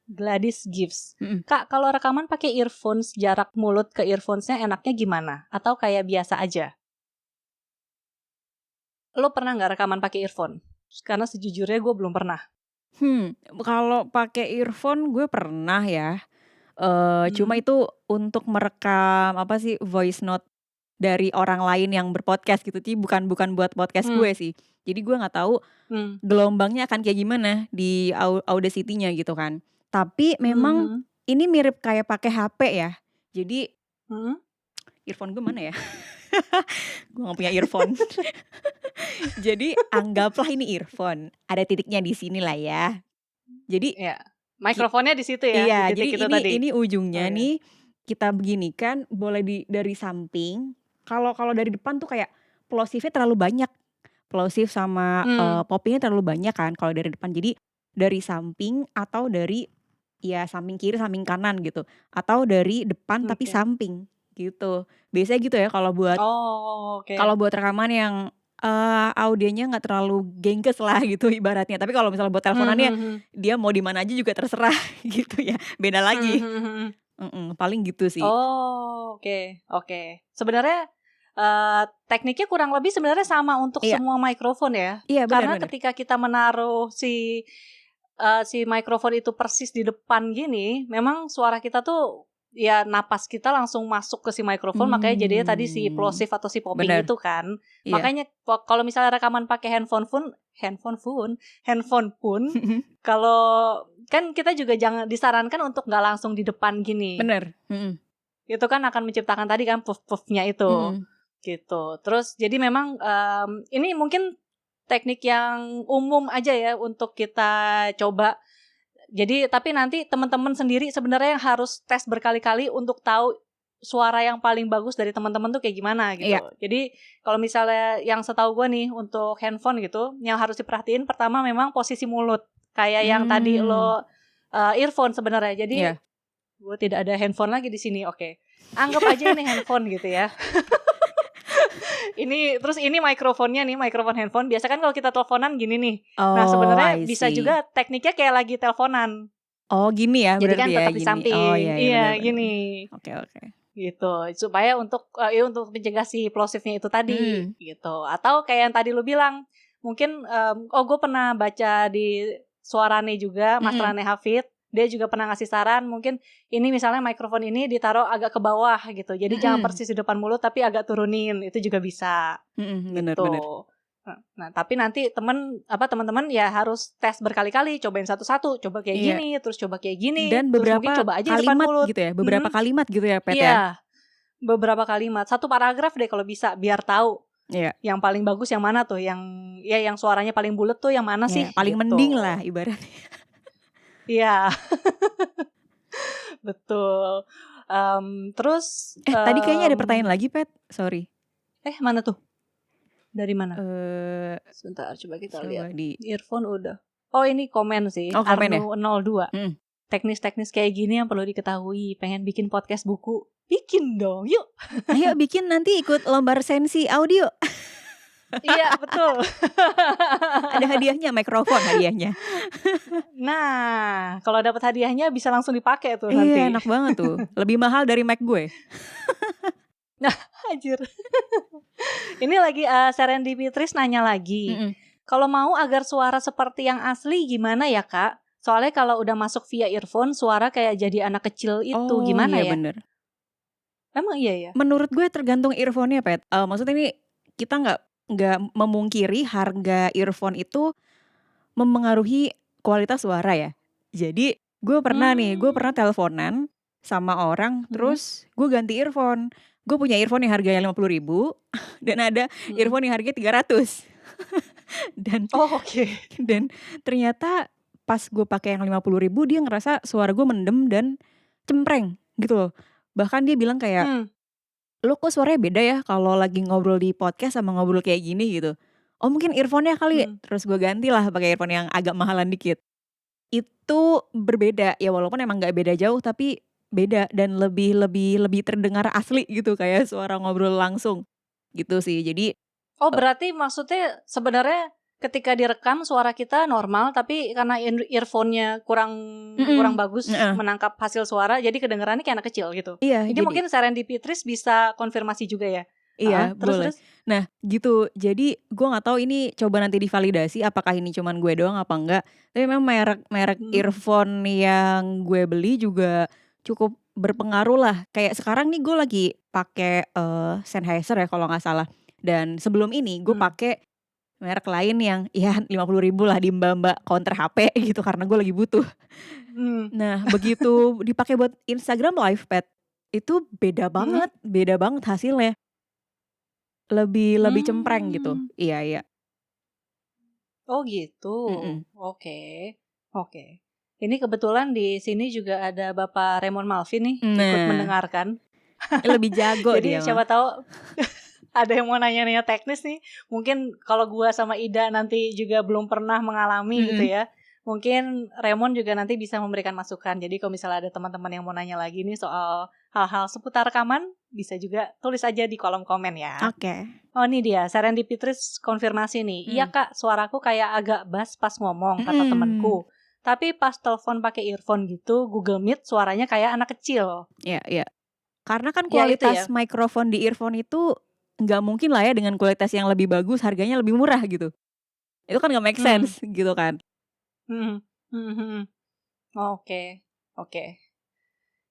Gladys Gives. Kak, kalau rekaman pakai earphones, jarak mulut ke earphones-nya enaknya gimana? Atau kayak biasa aja? Lo pernah nggak rekaman pakai earphone? Karena sejujurnya gue belum pernah. Kalau pakai earphone gue pernah ya. Cuma itu untuk merekam voice note dari orang lain yang berpodcast gitu. Jadi bukan buat podcast gue sih. Jadi gue nggak tahu gelombangnya akan kayak gimana di Audacity-nya gitu kan. Tapi memang ini mirip kayak pakai HP ya. Jadi earphone gue mana ya? Gue gak punya earphone. Jadi anggaplah ini earphone. Ada titiknya di sini lah ya. Jadi mikrofonnya di situ ya. Iya, di titik jadi itu ini ujungnya nih kita beginikan, boleh dari samping. Kalau dari depan tuh kayak plosifnya terlalu banyak. Plosif sama poppingnya terlalu banyak kan kalau dari depan. Jadi dari samping atau dari samping kiri, samping kanan gitu. Atau dari depan tapi samping gitu. Biasanya gitu ya kalau buat kalau buat rekaman yang audionya nggak terlalu gengges lah gitu ibaratnya. Tapi kalau misalnya buat teleponannya dia mau di mana aja juga terserah gitu ya. Beda lagi. Paling gitu sih. Oke. Sebenarnya tekniknya kurang lebih sebenarnya sama untuk semua mikrofon ya. Iya, karena ketika kita menaruh si mikrofon itu persis di depan gini, memang suara kita tuh ya napas kita langsung masuk ke si mikrofon, makanya jadinya tadi si plosive atau si popping itu kan. Makanya kalau misalnya rekaman pakai handphone pun kalau kan kita juga jangan disarankan untuk nggak langsung di depan gini. Bener. Itu kan akan menciptakan tadi kan puff-puffnya itu. Gitu. Terus jadi memang ini mungkin teknik yang umum aja ya untuk kita coba. Jadi tapi nanti teman-teman sendiri sebenarnya yang harus tes berkali-kali untuk tahu suara yang paling bagus dari teman-teman tuh kayak gimana gitu. Jadi kalau misalnya yang setahu gue nih untuk handphone gitu, yang harus diperhatiin pertama memang posisi mulut. Kayak yang tadi lo earphone sebenarnya. Jadi gue tidak ada handphone lagi di sini. Oke. Anggap aja ini handphone gitu ya. Ini mikrofonnya nih, mikrofon handphone. Biasa kan kalau kita teleponan gini nih. Nah sebenarnya bisa juga tekniknya kayak lagi teleponan. Oh gini ya. Jadi kan tetap ya, di samping. Oh, iya, gini. Oke. Gitu. Supaya untuk mencegah si plosifnya itu tadi. Gitu. Atau kayak yang tadi lu bilang. Mungkin gue pernah baca di Suarane juga, Mas Rane Hafid. Dia juga pernah ngasih saran, mungkin ini misalnya mikrofon ini ditaruh agak ke bawah gitu. Jadi jangan persis di depan mulut tapi agak turunin, itu juga bisa. Bener. Nah, tapi nanti teman-teman ya harus tes berkali-kali, cobain satu-satu, coba kayak gini, terus coba kayak gini, dan beberapa terus mungkin coba aja kalimat depan mulut gitu ya, beberapa kalimat gitu ya, Pet ya. beberapa kalimat, 1 paragraf deh kalau bisa biar tahu Iya. yang paling bagus yang mana tuh, yang suaranya paling bulet tuh yang mana sih Iya, paling gitu. mending lah ibaratnya. Iya. Betul. Terus Tadi kayaknya ada pertanyaan lagi, Pet. Sorry. Mana tuh? Dari mana? Sebentar, Coba kita coba lihat. di Earphone udah. Oh, ini komen sih. Oh, komen ya? Arnu02. Teknis-teknis kayak gini yang perlu diketahui. Pengen bikin podcast buku? Bikin dong, yuk. Ayo bikin, nanti ikut lomba resensi audio. Iya, betul. Ada hadiahnya, mikrofon hadiahnya. Nah, kalau dapat hadiahnya bisa langsung dipakai tuh Iya, nanti. enak banget tuh. Lebih mahal dari Mac gue. Nah, anjir. Ini lagi Serendipitris nanya lagi. Kalau mau agar suara seperti yang asli gimana ya, Kak? Soalnya kalau udah masuk via earphone, suara kayak jadi anak kecil itu. Gimana iya, ya? Bener. Emang iya ya? Menurut gue tergantung earphone-nya, Pet. Maksudnya ini kita nggak memungkiri harga earphone itu mempengaruhi kualitas suara ya. Jadi gue pernah teleponan sama orang, terus gue ganti earphone. Gue punya earphone yang harganya 50.000 dan ada earphone yang harganya 300. Dan dan ternyata pas gue pakai yang 50.000 dia ngerasa suara gue mendem dan cempreng gitu loh. Bahkan dia bilang kayak, lo kok suaranya beda ya kalau lagi ngobrol di podcast sama ngobrol kayak gini gitu. Oh mungkin earphone-nya kali. Terus gue gantilah pakai earphone yang agak mahalan dikit. Itu berbeda ya, walaupun emang gak beda jauh tapi beda dan lebih terdengar asli gitu, kayak suara ngobrol langsung gitu sih. Jadi berarti maksudnya sebenarnya ketika direkam suara kita normal, tapi karena earphone-nya kurang bagus menangkap hasil suara, jadi kedengarannya kayak anak kecil gitu. Iya, ini mungkin Serendipitris bisa konfirmasi juga ya. Iya, boleh. Nah gitu, jadi gue gak tahu ini, coba nanti divalidasi apakah ini cuman gue doang apa enggak. Tapi memang merek earphone yang gue beli juga cukup berpengaruh lah. Kayak sekarang nih gue lagi pakai Sennheiser ya kalau gak salah. Dan sebelum ini gue pakai merek lain yang ya 50.000 lah di mbak-mbak counter HP gitu, karena gue lagi butuh. Nah begitu dipakai buat Instagram live, Pet, itu beda banget hasilnya. Lebih cempreng gitu. Iya. Oh gitu. Oke. Ini kebetulan di sini juga ada Bapak Raymond Malvin nih ikut mendengarkan. Lebih jago Jadi dia. siapa tahu ada yang mau nanya-nanya teknis nih. Mungkin kalau gua sama Ida nanti juga belum pernah mengalami gitu ya. Mungkin Raymond juga nanti bisa memberikan masukan. Jadi kalau misalnya ada teman-teman yang mau nanya lagi nih soal hal-hal seputar rekaman, bisa juga tulis aja di kolom komen ya. Oke. Oh ini dia, Serendipitris konfirmasi nih. Iya Kak, suaraku kayak agak bass pas ngomong, kata temanku. Tapi pas telepon pakai earphone gitu, Google Meet suaranya kayak anak kecil. Iya. Karena kan kualitas mikrofon di earphone itu nggak mungkin lah ya dengan kualitas yang lebih bagus, harganya lebih murah gitu. Itu kan nggak make sense gitu kan. Oke.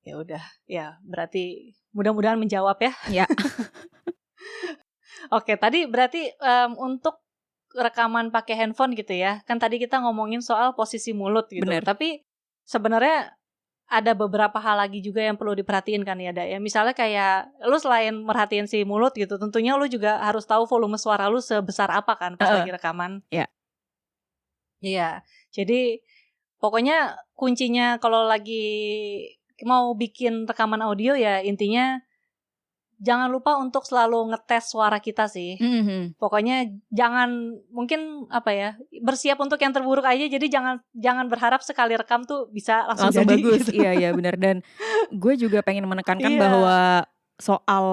Ya udah, ya berarti mudah-mudahan menjawab ya. Ya. Oke, tadi berarti untuk rekaman pakai handphone gitu ya. Kan tadi kita ngomongin soal posisi mulut gitu. Bener. Tapi sebenarnya ada beberapa hal lagi juga yang perlu diperhatiin kan ya, Da. Misalnya kayak lu selain merhatiin si mulut gitu, tentunya lu juga harus tahu volume suara lu sebesar apa kan pas lagi rekaman. Iya. Iya. Jadi pokoknya kuncinya kalau lagi mau bikin rekaman audio ya intinya jangan lupa untuk selalu ngetes suara kita sih. Pokoknya jangan, mungkin bersiap untuk yang terburuk aja. Jadi jangan berharap sekali rekam tuh bisa langsung jadi bagus gitu. Iya benar. Dan gue juga pengen menekankan bahwa soal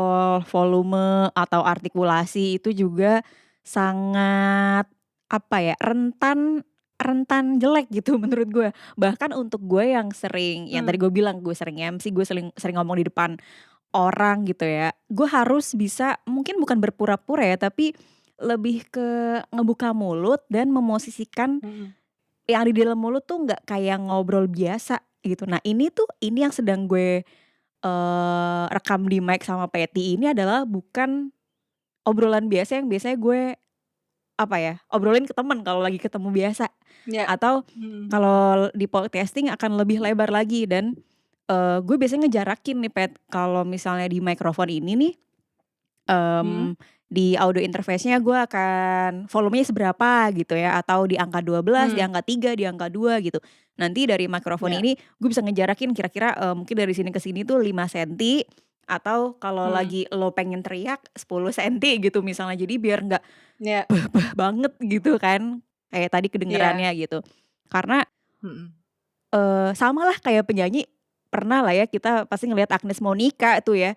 volume atau artikulasi itu juga sangat rentan jelek gitu menurut gue. Bahkan untuk gue yang sering, yang tadi gue bilang gue sering MC, gue sering ngomong di depan orang gitu ya, gue harus bisa, mungkin bukan berpura-pura ya, tapi lebih ke ngebuka mulut dan memosisikan yang di dalam mulut tuh nggak kayak ngobrol biasa gitu. Nah ini yang sedang gue rekam di mic sama Patty ini adalah bukan obrolan biasa yang biasanya gue obrolin ke teman kalau lagi ketemu biasa. Atau kalau di podcasting akan lebih lebar lagi dan gue biasanya ngejarakin nih Pet, kalau misalnya di mikrofon ini nih, Hmm. di audio interface-nya gue akan volumenya seberapa gitu ya, atau di angka 12, di Hmm. angka 3, di angka 2 gitu. Nanti dari mikrofon Ya. ini gue bisa ngejarakin kira-kira, mungkin dari sini ke sini tuh 5 senti, atau kalau Hmm. lagi lo pengen teriak 10 senti gitu misalnya. Jadi biar nggak Ya. banget gitu kan, kayak tadi Iya. kedengerannya gitu. Karena Mm-mm. sama lah kayak penyanyi, pernah lah ya kita pasti ngelihat Agnes Monica tuh ya,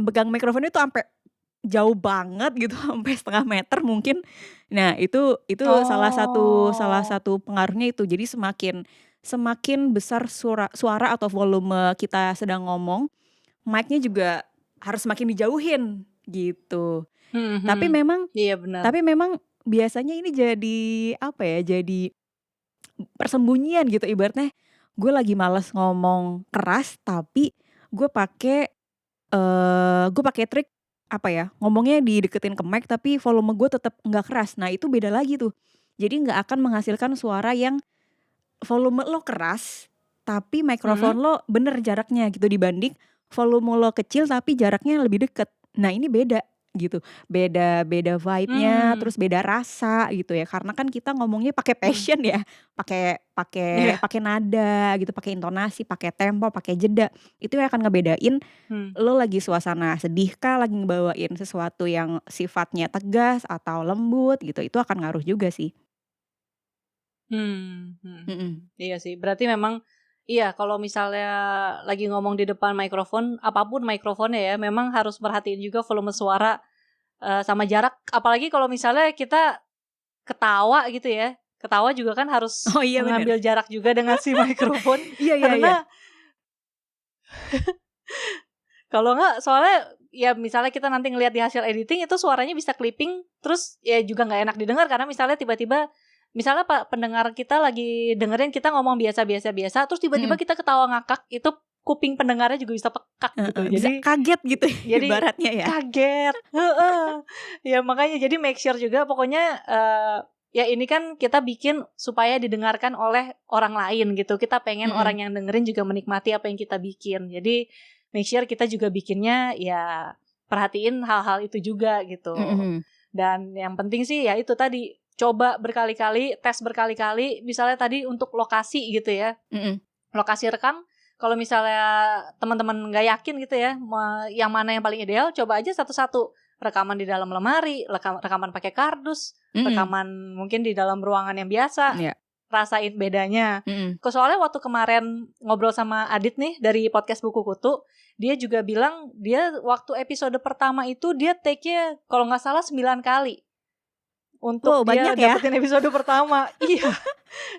pegang mikrofon itu ampe jauh banget gitu, sampai setengah meter mungkin. Nah itu salah Oh. satu pengaruhnya itu. Jadi semakin semakin besar suara atau volume kita sedang ngomong, mic-nya juga harus semakin dijauhin gitu. Tapi Mhm. memang Iya benar. tapi memang biasanya ini jadi apa ya, jadi persembunyian gitu, ibaratnya gue lagi malas ngomong keras tapi gue pakai, gue pakai trik apa ya, ngomongnya dideketin ke mic tapi volume gue tetap nggak keras. Nah itu beda lagi tuh. Jadi nggak akan menghasilkan suara yang volume lo keras, tapi Mhm. mikrofon lo bener jaraknya gitu, dibanding volume lo kecil tapi jaraknya lebih deket. Nah ini beda gitu, beda beda vibe-nya, Mmm. terus beda rasa gitu ya, karena kan kita ngomongnya pakai Mhm. passion ya, pakai pakai Iya. pakai nada gitu, pakai intonasi, pakai tempo, pakai jeda. Itu yang akan ngebedain Mmm. lo lagi suasana sedih kah, lagi ngebawain sesuatu yang sifatnya tegas atau lembut gitu, itu akan ngaruh juga sih. Mhm. Mhm. Iya sih, berarti memang iya kalau misalnya lagi ngomong di depan mikrofon, apapun mikrofonnya ya, memang harus perhatiin juga volume suara, sama jarak. Apalagi kalau misalnya kita ketawa gitu ya, ketawa juga kan harus Oh iya bener. mengambil jarak juga dengan si mikrofon, Iya iya iya. karena kalau enggak soalnya ya misalnya kita nanti ngelihat di hasil editing itu suaranya bisa clipping, terus ya juga nggak enak didengar karena misalnya tiba-tiba misalnya pendengar kita lagi dengerin kita ngomong biasa, terus tiba-tiba Mhm. kita ketawa ngakak, itu kuping pendengarnya juga bisa pekak gitu. Heeh, bisa Jadi kaget gitu jadi ibaratnya ya? kaget, heeh. Ya makanya jadi make sure juga pokoknya, ya ini kan kita bikin supaya didengarkan oleh orang lain gitu. Kita pengen Mhm, orang yang dengerin juga menikmati apa yang kita bikin. Jadi make sure kita juga bikinnya ya perhatiin hal-hal itu juga gitu. mhm, Dan yang penting sih ya itu tadi, coba berkali-kali, tes berkali-kali, misalnya tadi untuk lokasi gitu ya. mhm. Lokasi rekam, kalau misalnya teman-teman nggak yakin gitu ya, yang mana yang paling ideal, coba aja satu-satu. Rekaman di dalam lemari, rekaman pakai kardus, Mhm. rekaman mungkin di dalam ruangan yang biasa, Iya. rasain bedanya. Mhm. Soalnya waktu kemarin ngobrol sama Adit nih dari podcast Buku Kutu, dia juga bilang dia waktu episode pertama itu dia take-nya kalau nggak salah 9 kali untuk Wow banyak dia ya? dapetin episode pertama. Iya.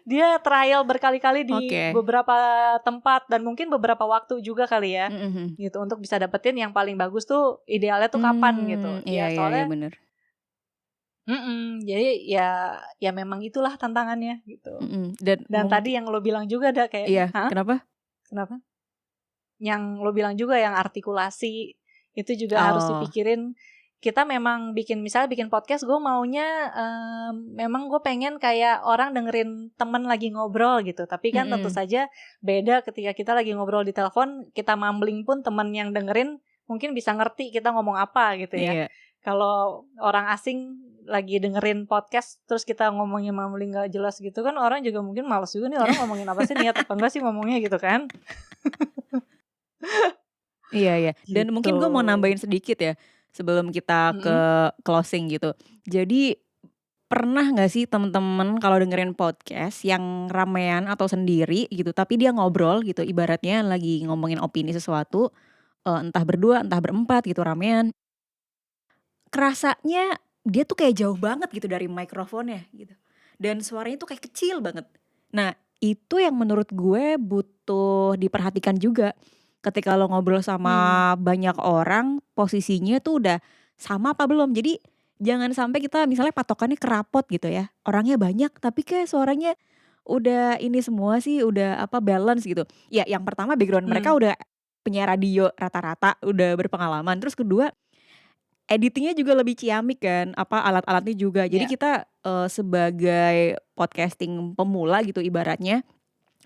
Dia trial berkali-kali di Oke. beberapa tempat dan mungkin beberapa waktu juga kali ya, Mhm, mhm. gitu, untuk bisa dapetin yang paling bagus tuh idealnya tuh kapan gitu. Iya Ya iya iya soalnya bener. jadi ya memang itulah tantangannya gitu. Mhm, dan Dan tadi yang lo bilang juga ada kayak iya, kenapa? kenapa? Yang lo bilang juga yang artikulasi, itu juga harus Oh, dipikirin. Kita memang misalnya bikin podcast gue maunya, memang gue pengen kayak orang dengerin temen lagi ngobrol gitu. Tapi kan tentu mhm, saja beda ketika kita lagi ngobrol di telepon, kita mumbling pun temen yang dengerin mungkin bisa ngerti kita ngomong apa gitu ya. iya. Kalau orang asing lagi dengerin podcast terus kita ngomongnya mumbling gak jelas gitu kan, orang juga mungkin males juga nih orang ngomongin apa sih, niat apa enggak sih ngomongnya gitu kan. Iya iya, dan Gitu. mungkin gue mau nambahin sedikit ya, sebelum kita ke Mhm. closing gitu. Jadi, pernah nggak sih temen-temen kalau dengerin podcast yang ramean atau sendiri gitu, tapi dia ngobrol gitu, ibaratnya lagi ngomongin opini sesuatu, entah berdua, entah berempat gitu ramean, kerasanya dia tuh kayak jauh banget gitu dari mikrofonnya gitu, dan suaranya tuh kayak kecil banget. Nah, itu yang menurut gue butuh diperhatikan juga. Ketika lo ngobrol Mmm. sama banyak orang, posisinya tuh udah sama apa belum. Jadi jangan sampai kita misalnya patokannya kerapot gitu ya, orangnya banyak tapi kayak suaranya udah ini semua sih, udah apa, balance gitu. Ya yang pertama background mereka Mmm. udah penyiar radio rata-rata, udah berpengalaman. Terus kedua, editing-nya juga lebih ciamik kan, apa, alat-alatnya juga. Jadi Iya. kita, sebagai podcasting pemula gitu ibaratnya,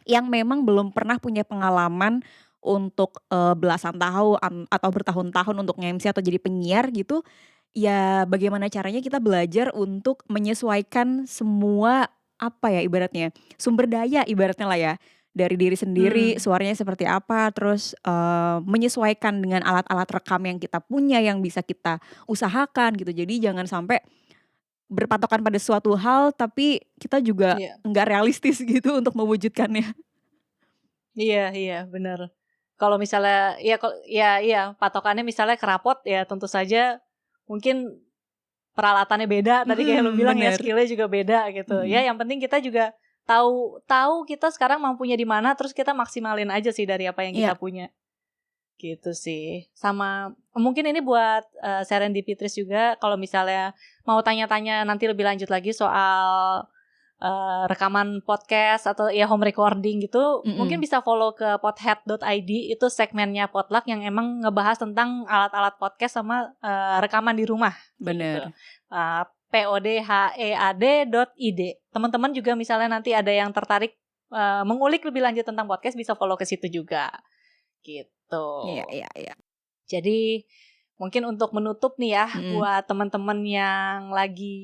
yang memang belum pernah punya pengalaman untuk, belasan tahun atau bertahun-tahun untuk nge-MC atau jadi penyiar gitu, ya bagaimana caranya kita belajar untuk menyesuaikan semua, apa ya ibaratnya, sumber daya ibaratnya lah ya, dari diri sendiri, Hmm, suaranya seperti apa, terus, menyesuaikan dengan alat-alat rekam yang kita punya, yang bisa kita usahakan gitu. Jadi jangan sampai berpatokan pada suatu hal, tapi kita juga iya. nggak realistis gitu untuk mewujudkannya. Iya iya, bener. Kalau misalnya iya, patokannya misalnya kerapot, ya tentu saja mungkin peralatannya beda, tadi kayak lu Mhm, bilang ya, bener. skill-nya juga beda gitu. Ya Mhm. yang penting kita juga tahu tahu kita sekarang mampunya di mana, terus kita maksimalin aja sih dari apa yang kita Iya. punya, gitu sih. Sama mungkin ini buat, Serendipitris juga, kalau misalnya mau tanya-tanya nanti lebih lanjut lagi soal rekaman podcast atau ya home recording gitu, mungkin Mhm. bisa follow ke podhead.id, itu segmennya Potluck yang emang ngebahas tentang alat-alat podcast sama, rekaman di rumah, gitu. Bener. podhead.id. Teman-teman juga misalnya nanti ada yang tertarik, mengulik lebih lanjut tentang podcast, bisa follow ke situ juga, gitu. Iya iya iya. Jadi mungkin untuk menutup nih ya, Mhm. buat teman-teman yang lagi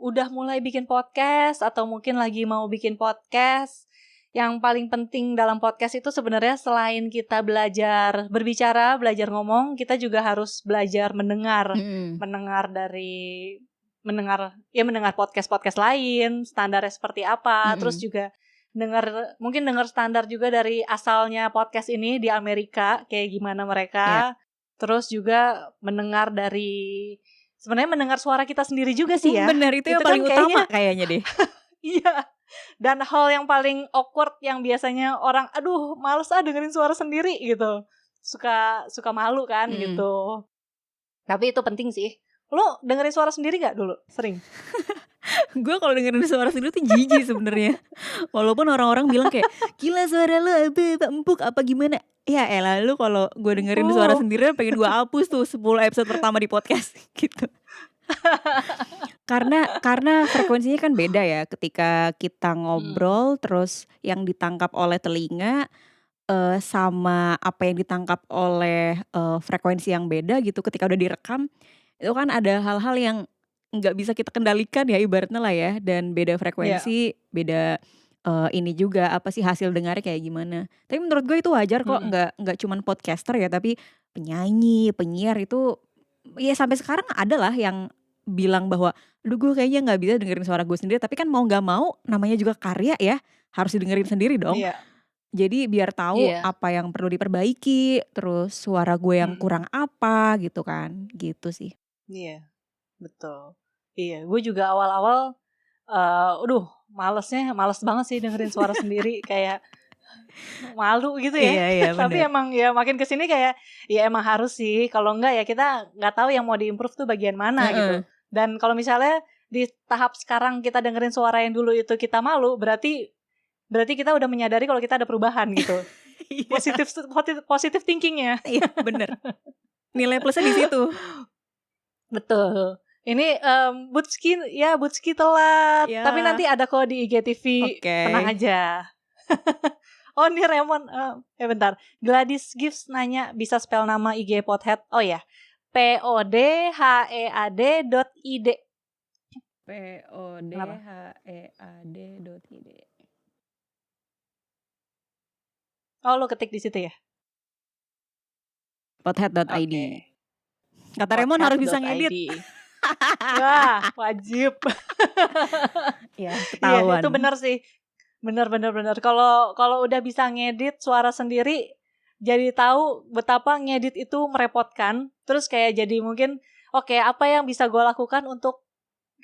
udah mulai bikin podcast atau mungkin lagi mau bikin podcast, yang paling penting dalam podcast itu sebenarnya selain kita belajar berbicara, belajar ngomong, kita juga harus belajar mendengar. Mhm. Mendengar dari mendengar podcast-podcast lain, standarnya seperti apa, terus Mhm. juga mungkin dengar standar juga dari asalnya podcast ini di Amerika, kayak gimana Iya. mereka. Terus juga sebenarnya mendengar suara kita sendiri juga sih ya. Bener, itu Itu yang kan paling utama kayaknya kayaknya deh. iya. Dan hal yang paling awkward yang biasanya orang, aduh males dengerin suara sendiri gitu. Suka suka malu kan Mhm. gitu. Tapi itu penting sih. Lo dengerin suara sendiri gak dulu? Sering? Gue kalau dengerin suara sendiri tuh jijik sebenarnya. Walaupun orang-orang bilang kayak, "Gila suara lu empuk apa gimana?" Ya elah lu kalau gue dengerin suara Oh. sendiri pengen gue hapus tuh 10 episode pertama di podcast gitu. Karena frekuensinya kan beda ya ketika kita Mhm. ngobrol terus yang ditangkap oleh telinga, sama apa yang ditangkap oleh, frekuensi yang beda gitu ketika udah direkam, itu kan ada hal-hal yang nggak bisa kita kendalikan ya ibaratnya lah ya dan beda Iya. frekuensi, beda, ini juga apa sih hasil dengarnya kayak gimana. Tapi menurut gue itu wajar kok Mhm. nggak cuman podcaster ya tapi penyanyi, penyiar itu ya sampai sekarang ada lah yang bilang bahwa, "Aduh gue kayaknya nggak bisa dengerin suara gue sendiri," tapi kan mau nggak mau namanya juga karya ya, harus didengerin sendiri dong. Iya. Jadi biar tahu Iya. apa yang perlu diperbaiki, terus suara gue yang Mhm. kurang apa gitu kan, gitu sih. Iya. Betul. Iya, gue juga awal-awal, males banget sih dengerin suara sendiri, kayak malu gitu ya. Iya iya Tapi bener. emang ya makin kesini kayak, ya emang harus sih, kalau enggak ya kita nggak tahu yang mau di-improve tuh bagian mana gitu. Heeh. Dan kalau misalnya di tahap sekarang kita dengerin suara yang dulu itu kita malu, berarti berarti kita udah menyadari kalau kita ada perubahan gitu. Iya Positive thinking-nya. iya bener. Nilai plusnya di situ. Betul. Ini, Butski telat, tapi nanti Ya, ada kok di IGTV, oke. tenang aja. Oh ini Raymond, bentar, Gladys Gives nanya bisa spell nama IG Pothead? Oh ya, podhead.id. Kenapa? podhead.id. Oh lo ketik di situ ya? Podhead.id. Oke, Kata Raymond harus bisa podhead.id. ngedit. Wah, wajib. Ya, Iya, itu ketahuan. benar sih. Benar benar benar. Kalau kalau udah bisa ngedit suara sendiri, jadi tahu betapa ngedit itu merepotkan. Terus kayak jadi mungkin, oke, apa yang bisa gue lakukan untuk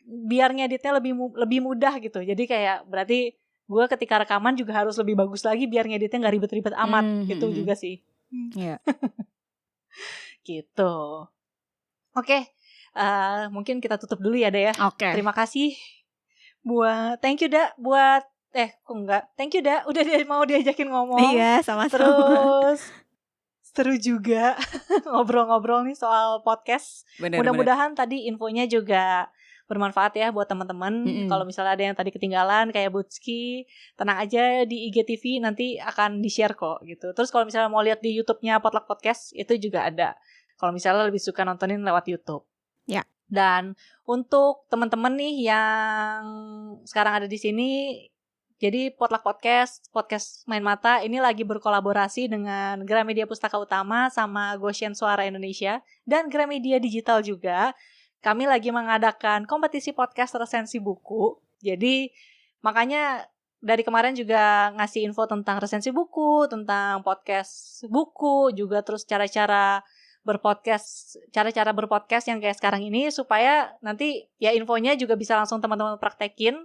biar ngeditnya lebih mudah gitu. Jadi kayak berarti gue ketika rekaman juga harus lebih bagus lagi biar ngeditnya nggak ribet-ribet amat. Mmm, Itu mhm. juga sih. Iya. Gitu. Oke, mungkin kita tutup dulu ya, Da, ya. Oke. Terima kasih thank you, Da, kok enggak. Thank you, Da, udah mau diajakin ngomong. Iya, sama-sama. Terus seru juga ngobrol-ngobrol nih soal podcast. Bener bener. Mudah-mudahan tadi infonya juga bermanfaat ya buat teman-teman. Kalau misalnya ada yang tadi ketinggalan kayak Butski, tenang aja di IGTV nanti akan di-share kok gitu. Terus kalau misalnya mau lihat di YouTube-nya Potluck Podcast itu juga ada. Kalau misalnya lebih suka nontonin lewat YouTube. Ya. Dan untuk teman-teman nih yang sekarang ada di sini, jadi Potluck Podcast Main Mata ini lagi berkolaborasi dengan Gramedia Pustaka Utama sama Goshen Suara Indonesia dan Gramedia Digital juga. Kami lagi mengadakan kompetisi podcast resensi buku. Jadi makanya dari kemarin juga ngasih info tentang resensi buku, tentang podcast buku, juga terus cara-cara berpodcast yang kayak sekarang ini supaya nanti ya infonya juga bisa langsung teman-teman praktekin.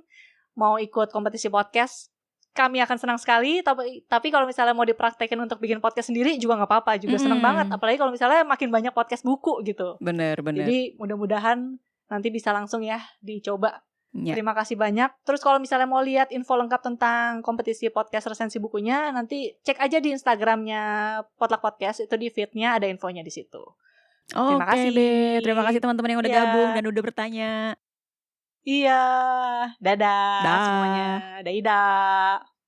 Mau ikut kompetisi podcast, kami akan senang sekali. Tapi kalau misalnya mau dipraktekin untuk bikin podcast sendiri juga nggak apa-apa, juga senang banget. Apalagi kalau misalnya makin banyak podcast buku gitu. Bener. Jadi mudah-mudahan nanti bisa langsung ya dicoba. Ya. Terima kasih banyak. Terus kalau misalnya mau lihat info lengkap tentang kompetisi podcast resensi bukunya, nanti cek aja di Instagramnya Potluck Podcast, itu di feed-nya ada infonya di situ. Terima Oke kasih. deh, terima kasih teman-teman yang udah Iya. gabung dan udah bertanya. Iya, dadah Dah. semuanya. Dadah.